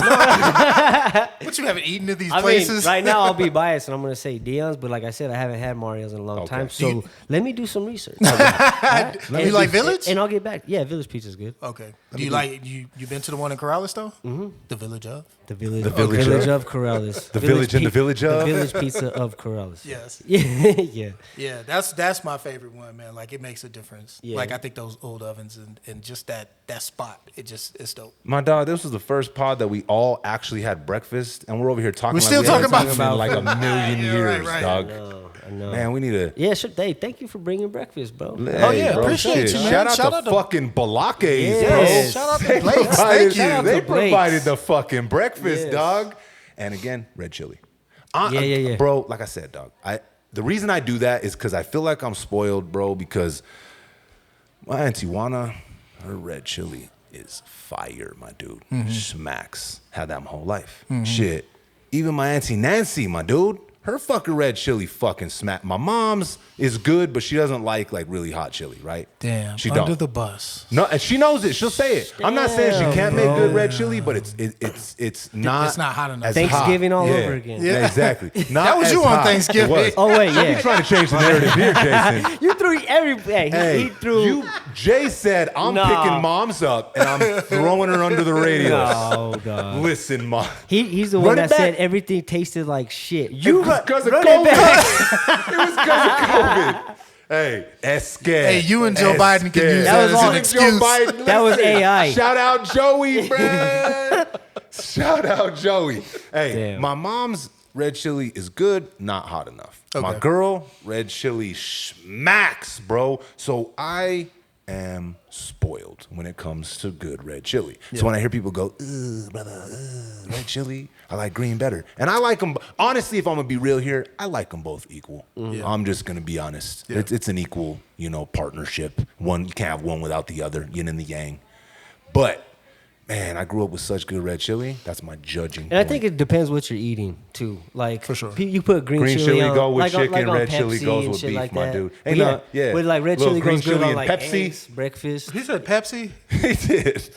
What, you haven't eaten at these I places? mean, right now I'll be biased and I'm gonna say Dion's, but like I said, I haven't had Mario's in a long time. So let me do some research. Right? You like Village? And I'll get back. Yeah, Village Pizza's good. Okay. Do you like you been to the one in Corrales though? Mm-hmm. The Village of? The Village, Village of Corrales. The Village and the Village of? The Village Pizza of Corrales. Yes. Yeah. Yeah, that's my favorite one, man. Like it makes a difference. Yeah. Like I think those old ovens and just that spot, it's dope. My dog, this was the first pod that we all actually had breakfast, and we're over here talking. We're like still we haven't talking talked about in like a million Yeah, years, right. dog. I know. Man, we need to. Yeah, sure. Hey, thank you for bringing breakfast, bro. Hey, yeah, bro, appreciate shit. you, man. Shout out Shout to out to- fucking Balakes, Yes. bro. Shout out to They Blake's. provided- Thank you. They to Blake's. provided the fucking breakfast, Yes. dog. And again, red chili. Yeah. Bro, like I said, dog. The reason I do that is because I feel like I'm spoiled, bro, because my Auntie Juana, her red chili is fire, my dude. Smacks. Had that my whole life. Shit. Even my Auntie Nancy, my dude, her fucking red chili fucking smack. My mom's is good, but she doesn't like really hot chili, right? Damn. She under don't. the bus. No, and she knows it. She'll say it. I'm not saying she can't make bro. good red chili, but it's not. It's not hot enough. as Thanksgiving hot. all Yeah. over again. Yeah, exactly. Not That was as you on hot. Thanksgiving. It was. Oh wait, You yeah. trying to change the narrative here, Jason? You threw everything. Hey, He threw. Jay said I'm Nah. picking moms up and I'm throwing her under the radio. No, dog. Listen, mom. He's the Run one it that back. said everything tasted like shit. You because of run it COVID. back. It was because of COVID. Hey, Esketit. Hey, you and Joe Biden can use That that was as all- an excuse. That was AI. Shout out Joey, man. Shout out Joey. Hey, Damn. my mom's red chili is good, not hot enough. My Okay. girl, red chili smacks, bro. So I am spoiled when it comes to good red chili. So when I hear people go, ugh, brother, red chili, I like green better. And I like them, honestly, if I'm gonna be real here, I like them both equal. I'm just gonna be honest. Yeah. It's an equal, partnership. You can't have one without the other, yin and the yang. But man, I grew up with such good red chili. That's my judging. And I point. think it depends what you're eating too. Like For sure. you put green Green chili chili on, go with like chicken, on red chili Pepsi goes and with shit beef, like my that. dude. But Ain't no- yeah. With like red Little chili green goes good chili on and like Pepsi. eggs, breakfast. He said Pepsi. He did.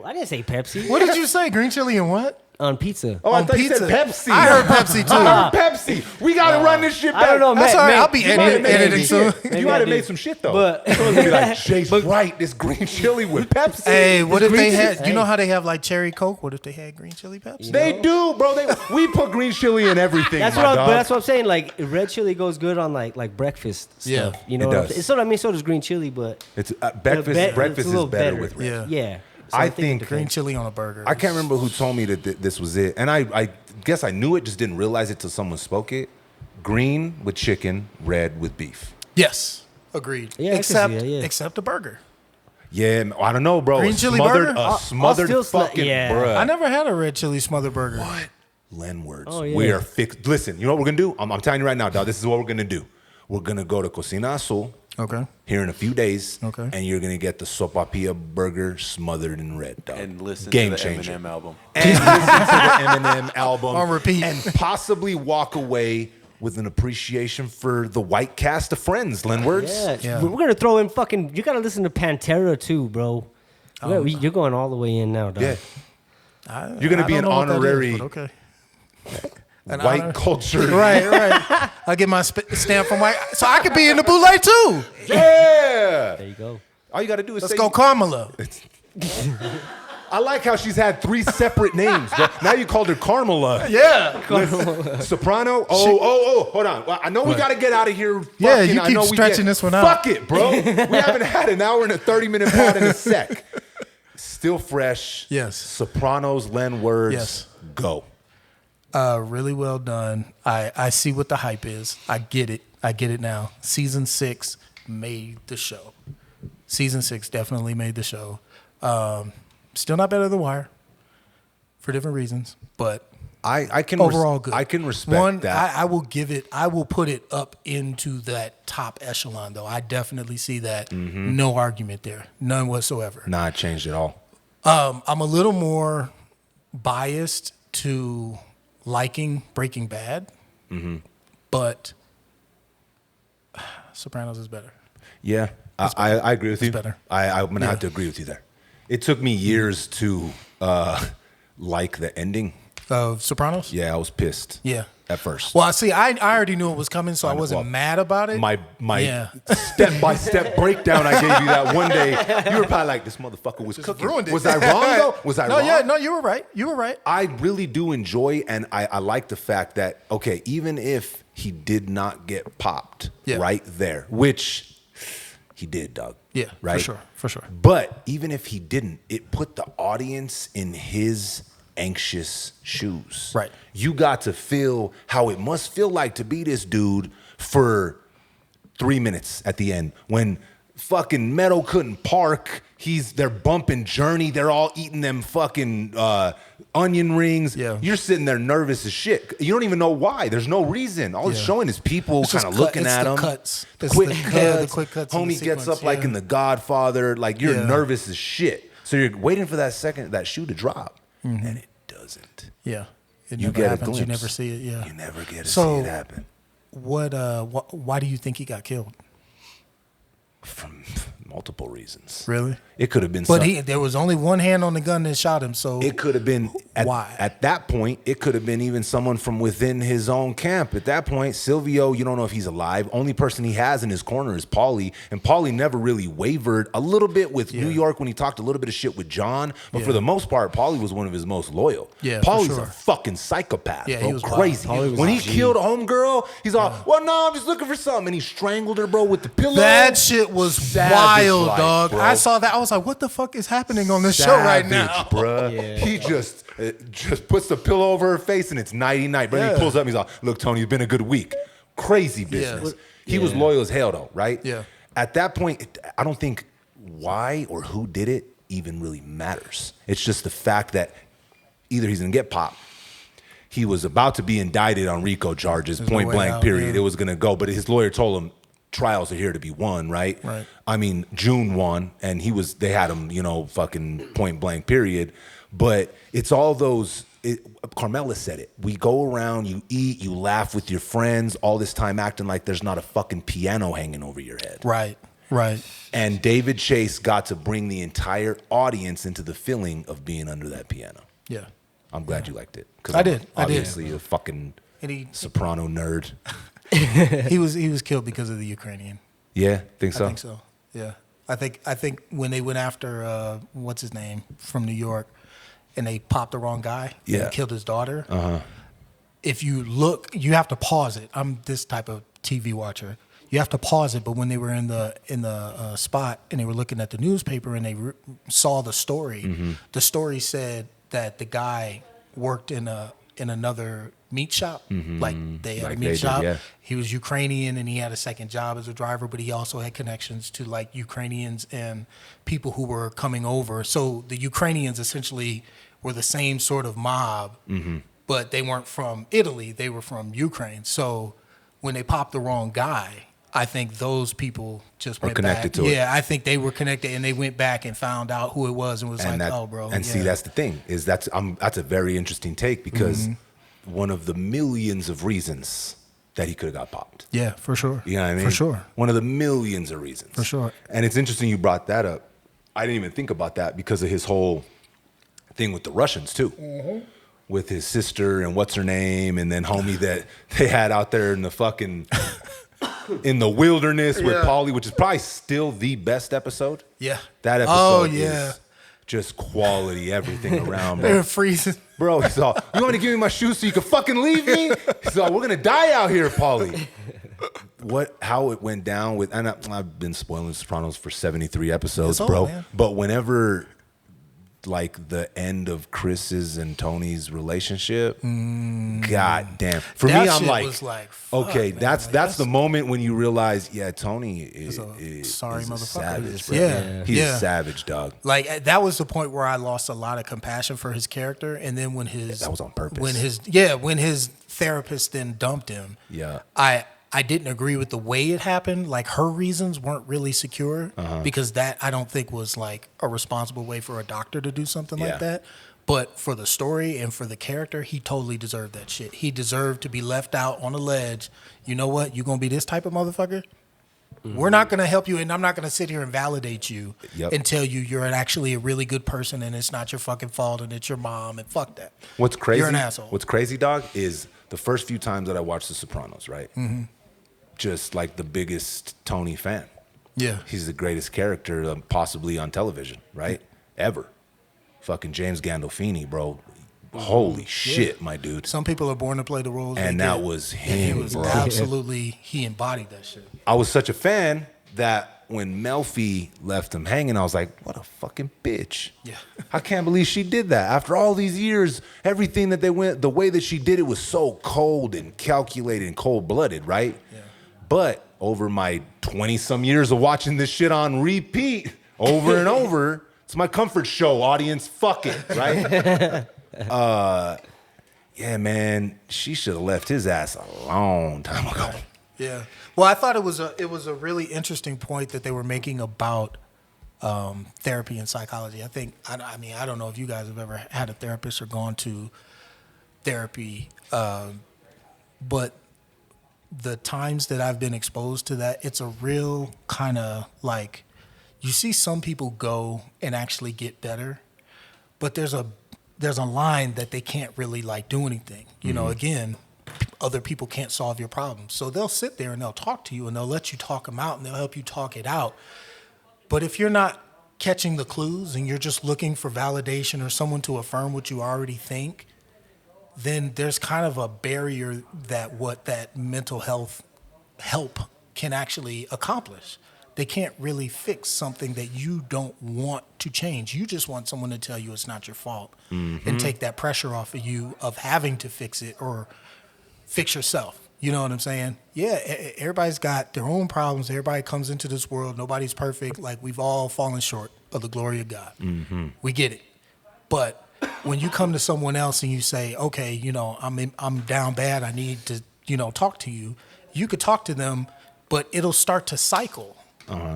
I didn't say Pepsi. What did you say? Green chili and what? On pizza. Oh, I On thought you said pizza. Pepsi. I heard Pepsi too. I heard Pepsi. We gotta run this shit back. I don't know, That's man. all right. man, I'll be You might have made editing some soon. shit. Maybe You might I have did. made some shit though. But- Someone's gonna be like, Jay's right. This green chili with Pepsi. Hey, what if green they chili- had? You know hey. how they have like cherry Coke? What if they had green chili Pepsi? They do, bro. We put green chili in everything. That's my what. dog. But that's what I'm saying. Like red chili goes good on like breakfast Yeah, stuff. You know it what I'm does. saying? So I mean, so does green chili, but It's it's breakfast. a Breakfast is little better with red. Yeah. Yeah. So I it think Green depends. chili on a burger. I can't remember who told me that this was it, and I guess I knew it, just didn't realize it till someone spoke it. Green with chicken, red with beef. Yes, agreed. Yeah, I can see except that, yeah. except a burger. Yeah, I don't know, bro. Green A chili smothered, burger? a I'll smothered still fucking yeah. bruh. I never had a red chili smothered burger. What? Len words. Oh, yeah. We are fixed. Listen, you know what we're gonna do? I'm telling you right now, dog. This is what we're gonna do. We're gonna go to Cocina Azul Okay. here in a few days. Okay. And you're gonna get the sopapilla burger smothered in red, dog. And listen Game to the changer. Eminem album. And listen to the Eminem album On repeat. and possibly walk away with an appreciation for the white cast of Friends, Len words. Yeah. Yeah. We're gonna throw in fucking. You gotta listen to Pantera too, bro. You're going all the way in now, dog. Yeah. You're gonna be I an don't know what that is, honorary but okay. An white honor- culture. Right. I get my stamp from white, so I could be in the bootleg too. Yeah. There you go. All you gotta do is Let's say go, Kamala. I like how she's had 3 separate names, bro. Now you called her Carmela. Yeah. Soprano. Oh, hold on. Well, I know we got to get out of here. Yeah, Fucking- you I keep know we stretching this one out. Fuck it, bro. We haven't had an hour and a 30-minute pod in a sec. Still fresh. Yes. Sopranos, Len words. Yes. Go. Really well done. I see what the hype is. I get it. I get it now. Season 6 made the show. Season 6 definitely made the show. Still not better than The Wire for different reasons, but I can overall good. I can respect that. I will give it. I will put it up into that top echelon, though. I definitely see that. Mm-hmm. No argument there, none whatsoever. Nah, it changed it all. I'm a little more biased to liking Breaking Bad, Mm-hmm. but Sopranos is better. Yeah, I agree with you. better. I'm going to have to agree with you there. It took me years to like the ending. Of Sopranos? Yeah, I was pissed. Yeah. At first. Well, see, I already knew it was coming, so I wasn't mad about it. My step-by-step breakdown I gave you that one day, you were probably like, this motherfucker was cooking. ruined it. Was I wrong, though? Was I wrong? No, you were right. You were right. I really do enjoy, and I like the fact that, okay, even if he did not get popped right there, which he did, Doug. Yeah, right? for sure. But even if he didn't, it put the audience in his anxious shoes. Right. You got to feel how it must feel like to be this dude for 3 minutes at the end when fucking Meadow couldn't park. They're bumping Journey. They're all eating them fucking onion rings. Yeah. You're sitting there nervous as shit. You don't even know why. There's no reason. All it's showing is people kind of looking at him. Cuts. The It's quick the- cuts. yeah, the quick cuts in the Homie gets sequence, up like yeah. in The Godfather. Like you're Yeah. nervous as shit. So you're waiting for that shoe to drop, and it doesn't. Yeah. It You never get a happens. You glimpse. never see it. Yeah. You never get to So- see it happen. Why do you think he got killed? From multiple reasons. Really? It could have been But some- there was only one hand on the gun that shot him. So It could have been Why? At that point, it could have been even someone from within his own camp. At that point, Silvio, you don't know if he's alive. Only person he has in his corner is Paulie, and Paulie never really wavered. A little bit with New York when he talked a little bit of shit with John, but for the most part, Paulie was one of his most loyal. Yeah, for Paulie's sure. a fucking psychopath. Yeah, bro. he was wild. crazy. Paulie was When he a G. killed a homegirl, he's all, well, no, I'm just looking for something, and he strangled her, bro, with the pillow. that shit was Savage wild, life, dog. bro. I saw that. I was like, what the fuck is happening on this show right now? Bruh. Yeah. He just puts the pillow over her face and it's nighty night. But then he Yeah. pulls up and he's like, look, Tony, it's been a good week. Crazy business. He was loyal as hell though, right? Yeah. At that point, I don't think why or who did it even really matters. It's just the fact that either he's gonna get popped, he was about to be indicted on RICO charges, There's no point way blank, out, period. yeah. It was gonna go, but his lawyer told him trials are here to be won, right? Right. I mean, June 1, and they had him, fucking point blank, period. But it's all those, Carmela said it. We go around, you eat, you laugh with your friends, all this time acting like there's not a fucking piano hanging over your head. Right. And David Chase got to bring the entire audience into the feeling of being under that piano. Yeah. I'm glad you liked it. 'Cause I I'm did. Obviously a fucking And he soprano nerd. he was killed because of the Ukrainian. Yeah, think so? I think so. Yeah. I think when they went after what's his name from New York, and they popped the wrong guy. Yeah. And killed his daughter. If you look, you have to pause it. I'm this type of TV watcher. You have to pause it. But when they were in the spot and they were looking at the newspaper and they saw the story, the story said that the guy worked in another meat shop. Like they had Like a they meat did, shop. yeah. He was Ukrainian and he had a second job as a driver, but he also had connections to like Ukrainians and people who were coming over. So the Ukrainians essentially were the same sort of mob, but they weren't from Italy. They were from Ukraine. So when they popped the wrong guy, I think those people just went connected back. to it. Yeah, I think they were connected and they went back and found out who it was and was like, oh, bro. And see, that's the thing is that's a very interesting take because one of the millions of reasons that he could have got popped. Yeah, for sure. You know what I mean? For sure. One of the millions of reasons. For sure. And it's interesting you brought that up. I didn't even think about that because of his whole thing with the Russians too. With his sister and what's her name, and then homie that they had out there in the fucking in the wilderness with Paulie, which is probably still the best episode. Yeah. That episode yeah. is just quality, everything around, They bro. were freezing. Bro, he's all, you want to give me my shoes so you can fucking leave me? He's all, we're gonna die out here, Paulie. How it went down with, and I've been spoiling Sopranos for 73 episodes, It's all, bro. man. But whenever like the end of Chris's and Tony's relationship, god damn. For That me, I'm shit like, was like, fuck, okay, man. that's Like, that's the moment when you realize, yeah, Tony is sorry is a motherfucker. savage, bro. Yeah. He's Yeah. a savage, dog. Like that was the point where I lost a lot of compassion for his character, and then when that was on purpose. When his therapist then dumped him, Yeah. I didn't agree with the way it happened. Like her reasons weren't really secure because that I don't think was like a responsible way for a doctor to do something Yeah. like that. But for the story and for the character, he totally deserved that shit. He deserved to be left out on a ledge. You know what? You gonna be this type of motherfucker? We're not going to help you, and I'm not going to sit here and validate you Yep. and tell you you're actually a really good person and it's not your fucking fault and it's your mom and fuck that. What's crazy? You're an asshole. What's crazy, dog, is the first few times that I watched The Sopranos, right? Just like the biggest Tony fan. Yeah. He's the greatest character possibly on television, right? Ever. Fucking James Gandolfini, bro. Holy shit, my dude. Some people are born to play the roles. And they that get. was And him, he was bro. absolutely, he embodied that shit. I was such a fan that when Melfi left him hanging, I was like, what a fucking bitch. Yeah. I can't believe she did that. After all these years, everything that they went, the way that she did it was so cold and calculated and cold-blooded, right? Yeah. But over my 20-some years of watching this shit on repeat over and over, it's my comfort show, audience. Fuck it, right? Yeah, man, she should have left his ass a long time ago. Yeah. Well, I thought it was a really interesting point that they were making about therapy and psychology. I mean, I don't know if you guys have ever had a therapist or gone to therapy, but the times that I've been exposed to that, it's a real kind of like, you see some people go and actually get better, but there's a line that they can't really like do anything. You know, again, other people can't solve your problems. So they'll sit there and they'll talk to you and they'll let you talk them out and they'll help you talk it out. But if you're not catching the clues and you're just looking for validation or someone to affirm what you already think, then there's kind of a barrier that what that mental health help can actually accomplish. They can't really fix something that you don't want to change. You just want someone to tell you it's not your fault and take that pressure off of you of having to fix it or fix yourself. You know what I'm saying? Yeah, everybody's got their own problems. Everybody comes into this world. Nobody's perfect. Like, we've all fallen short of the glory of God. We get it. But when you come to someone else and you say, okay, you know, I'm down bad. I need to, you know, talk to you. You could talk to them, but it'll start to cycle.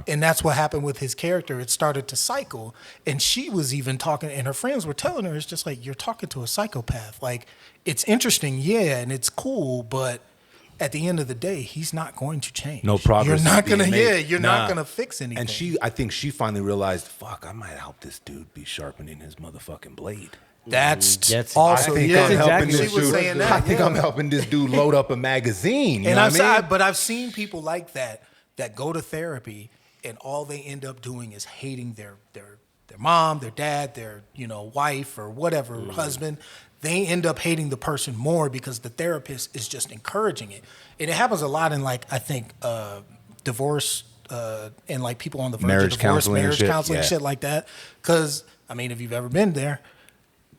And that's what happened with his character. It started to cycle. And she was even talking, and her friends were telling her, it's just like, you're talking to a psychopath. Like, it's interesting, yeah, and it's cool, but at the end of the day, he's not going to change. No progress. You're not is being gonna, made. you're not gonna fix anything. And I think she finally realized, fuck, I might help this dude be sharpening his motherfucking blade. That's That's- also, I think yeah, I'm helping exactly this she was dude. saying that. I think I'm helping this dude load up a magazine. You And know what I mean? but I've seen people like that go to therapy and all they end up doing is hating their mom, their dad, their, you know, wife or whatever, husband. They end up hating the person more because the therapist is just encouraging it. And it happens a lot in, like, I think divorce and like people on the verge Marriage of divorce, counseling and marriage shit, counseling, yeah. shit like that. Because, I mean, if you've ever been there,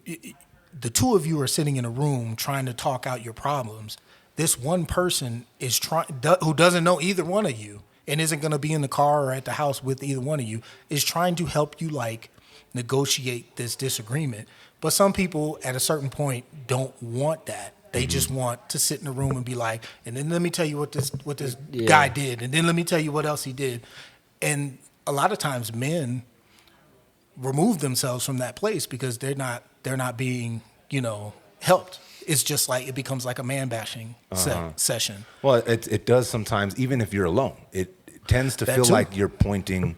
the two of you are sitting in a room trying to talk out your problems. This one person is who doesn't know either one of you and isn't going to be in the car or at the house with either one of you, is trying to help you, like, negotiate this disagreement. But some people at a certain point don't want that. They just want to sit in a room and be like, and then let me tell you what this guy did, and then let me tell you what else he did. And a lot of times men remove themselves from that place because they're not being, you know, helped. It's just like, it becomes like a man bashing session. Well, it does sometimes, even if you're alone. It tends to That feel too. like you're pointing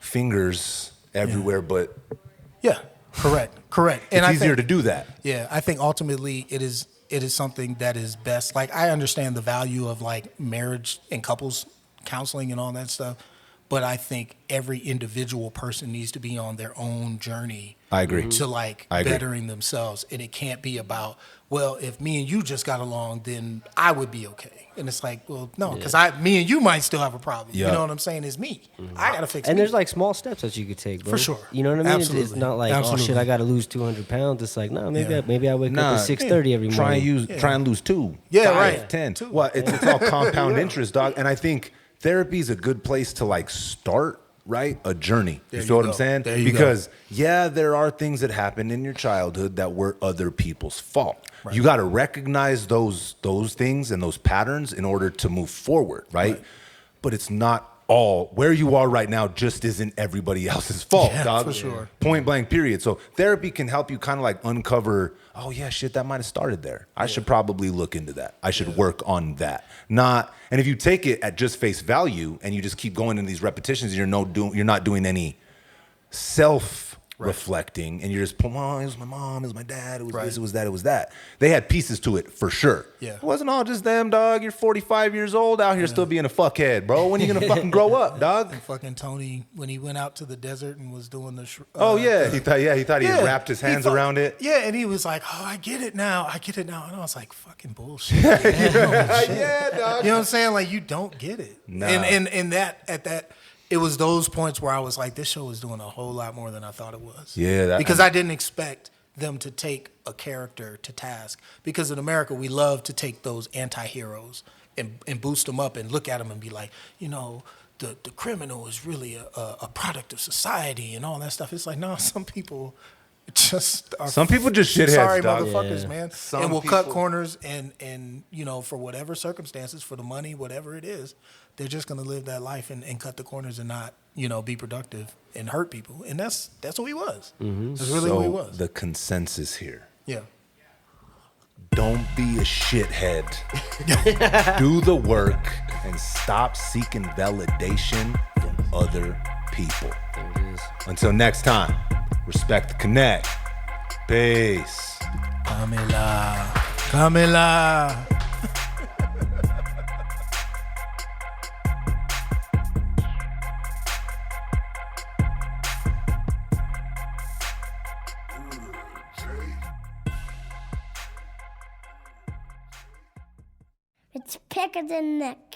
fingers everywhere, but Yeah, correct. it's I easier think, to do that. Yeah, I think ultimately it is something that is best. Like, I understand the value of, like, marriage and couples counseling and all that stuff, but I think every individual person needs to be on their own journey. I agree. To, like, I agree. bettering themselves, and it can't be about, well, if me and you just got along, then I would be okay. And it's like, well, no, because me and you might still have a problem. Yeah. You know what I'm saying? It's me. I gotta fix. And me. there's like small steps that you could take, bro. For sure. You know what I mean? It's Absolutely. not like, oh shit, Absolutely. I got to lose 200 pounds. It's like, no, maybe Yeah. I wake up at 6:30 every morning. Try and lose 2. Yeah, 5, right. 10. 2. Well, it's all compound interest, dog. And I think therapy is a good place to, like, start, right? A journey. There You you feel what go. I'm saying? There you go. Because there are things that happened in your childhood that were other people's fault. Right. You got to recognize those things and those patterns in order to move forward, right? But it's not all where you are right now just isn't everybody else's fault, dog. for sure. Point blank, period. So therapy can help you kind of like uncover, oh yeah, shit, that might have started there. I should probably look into that. I should work on that. And if you take it at just face value and you just keep going in these repetitions, you're not doing any self-reflecting, and you're just, oh, it was my mom, it was my dad, it was this, it was that, it was that. They had pieces to it for sure. Yeah. It wasn't all just them, dog. You're 45 years old out here still being a fuckhead, bro. When are you gonna fucking grow up, dog? And fucking Tony, when he went out to the desert and was doing the he thought he had wrapped his hands around it. Yeah, and he was like, oh, I get it now. And I was like, fucking bullshit. Man. Yeah, dog. You know what I'm saying? Like, you don't get it. Nah. And that it was those points where I was like, this show is doing a whole lot more than I thought it was. Yeah. Because I didn't expect them to take a character to task. Because in America, we love to take those anti-heroes and boost them up and look at them and be like, you know, the criminal is really a product of society and all that stuff. It's like, no, some people just are shitheads, sorry dog. motherfuckers, Yeah. man. Some and will cut people- corners and you know, for whatever circumstances, for the money, whatever it is, they're just gonna live that life and cut the corners and not, you know, be productive and hurt people. And that's who he was. That's really who he was. The consensus here. Yeah. Don't be a shithead. Do the work and stop seeking validation from other people. There it is. Until next time, respect the connect. Peace. Kamala. It's thicker than that.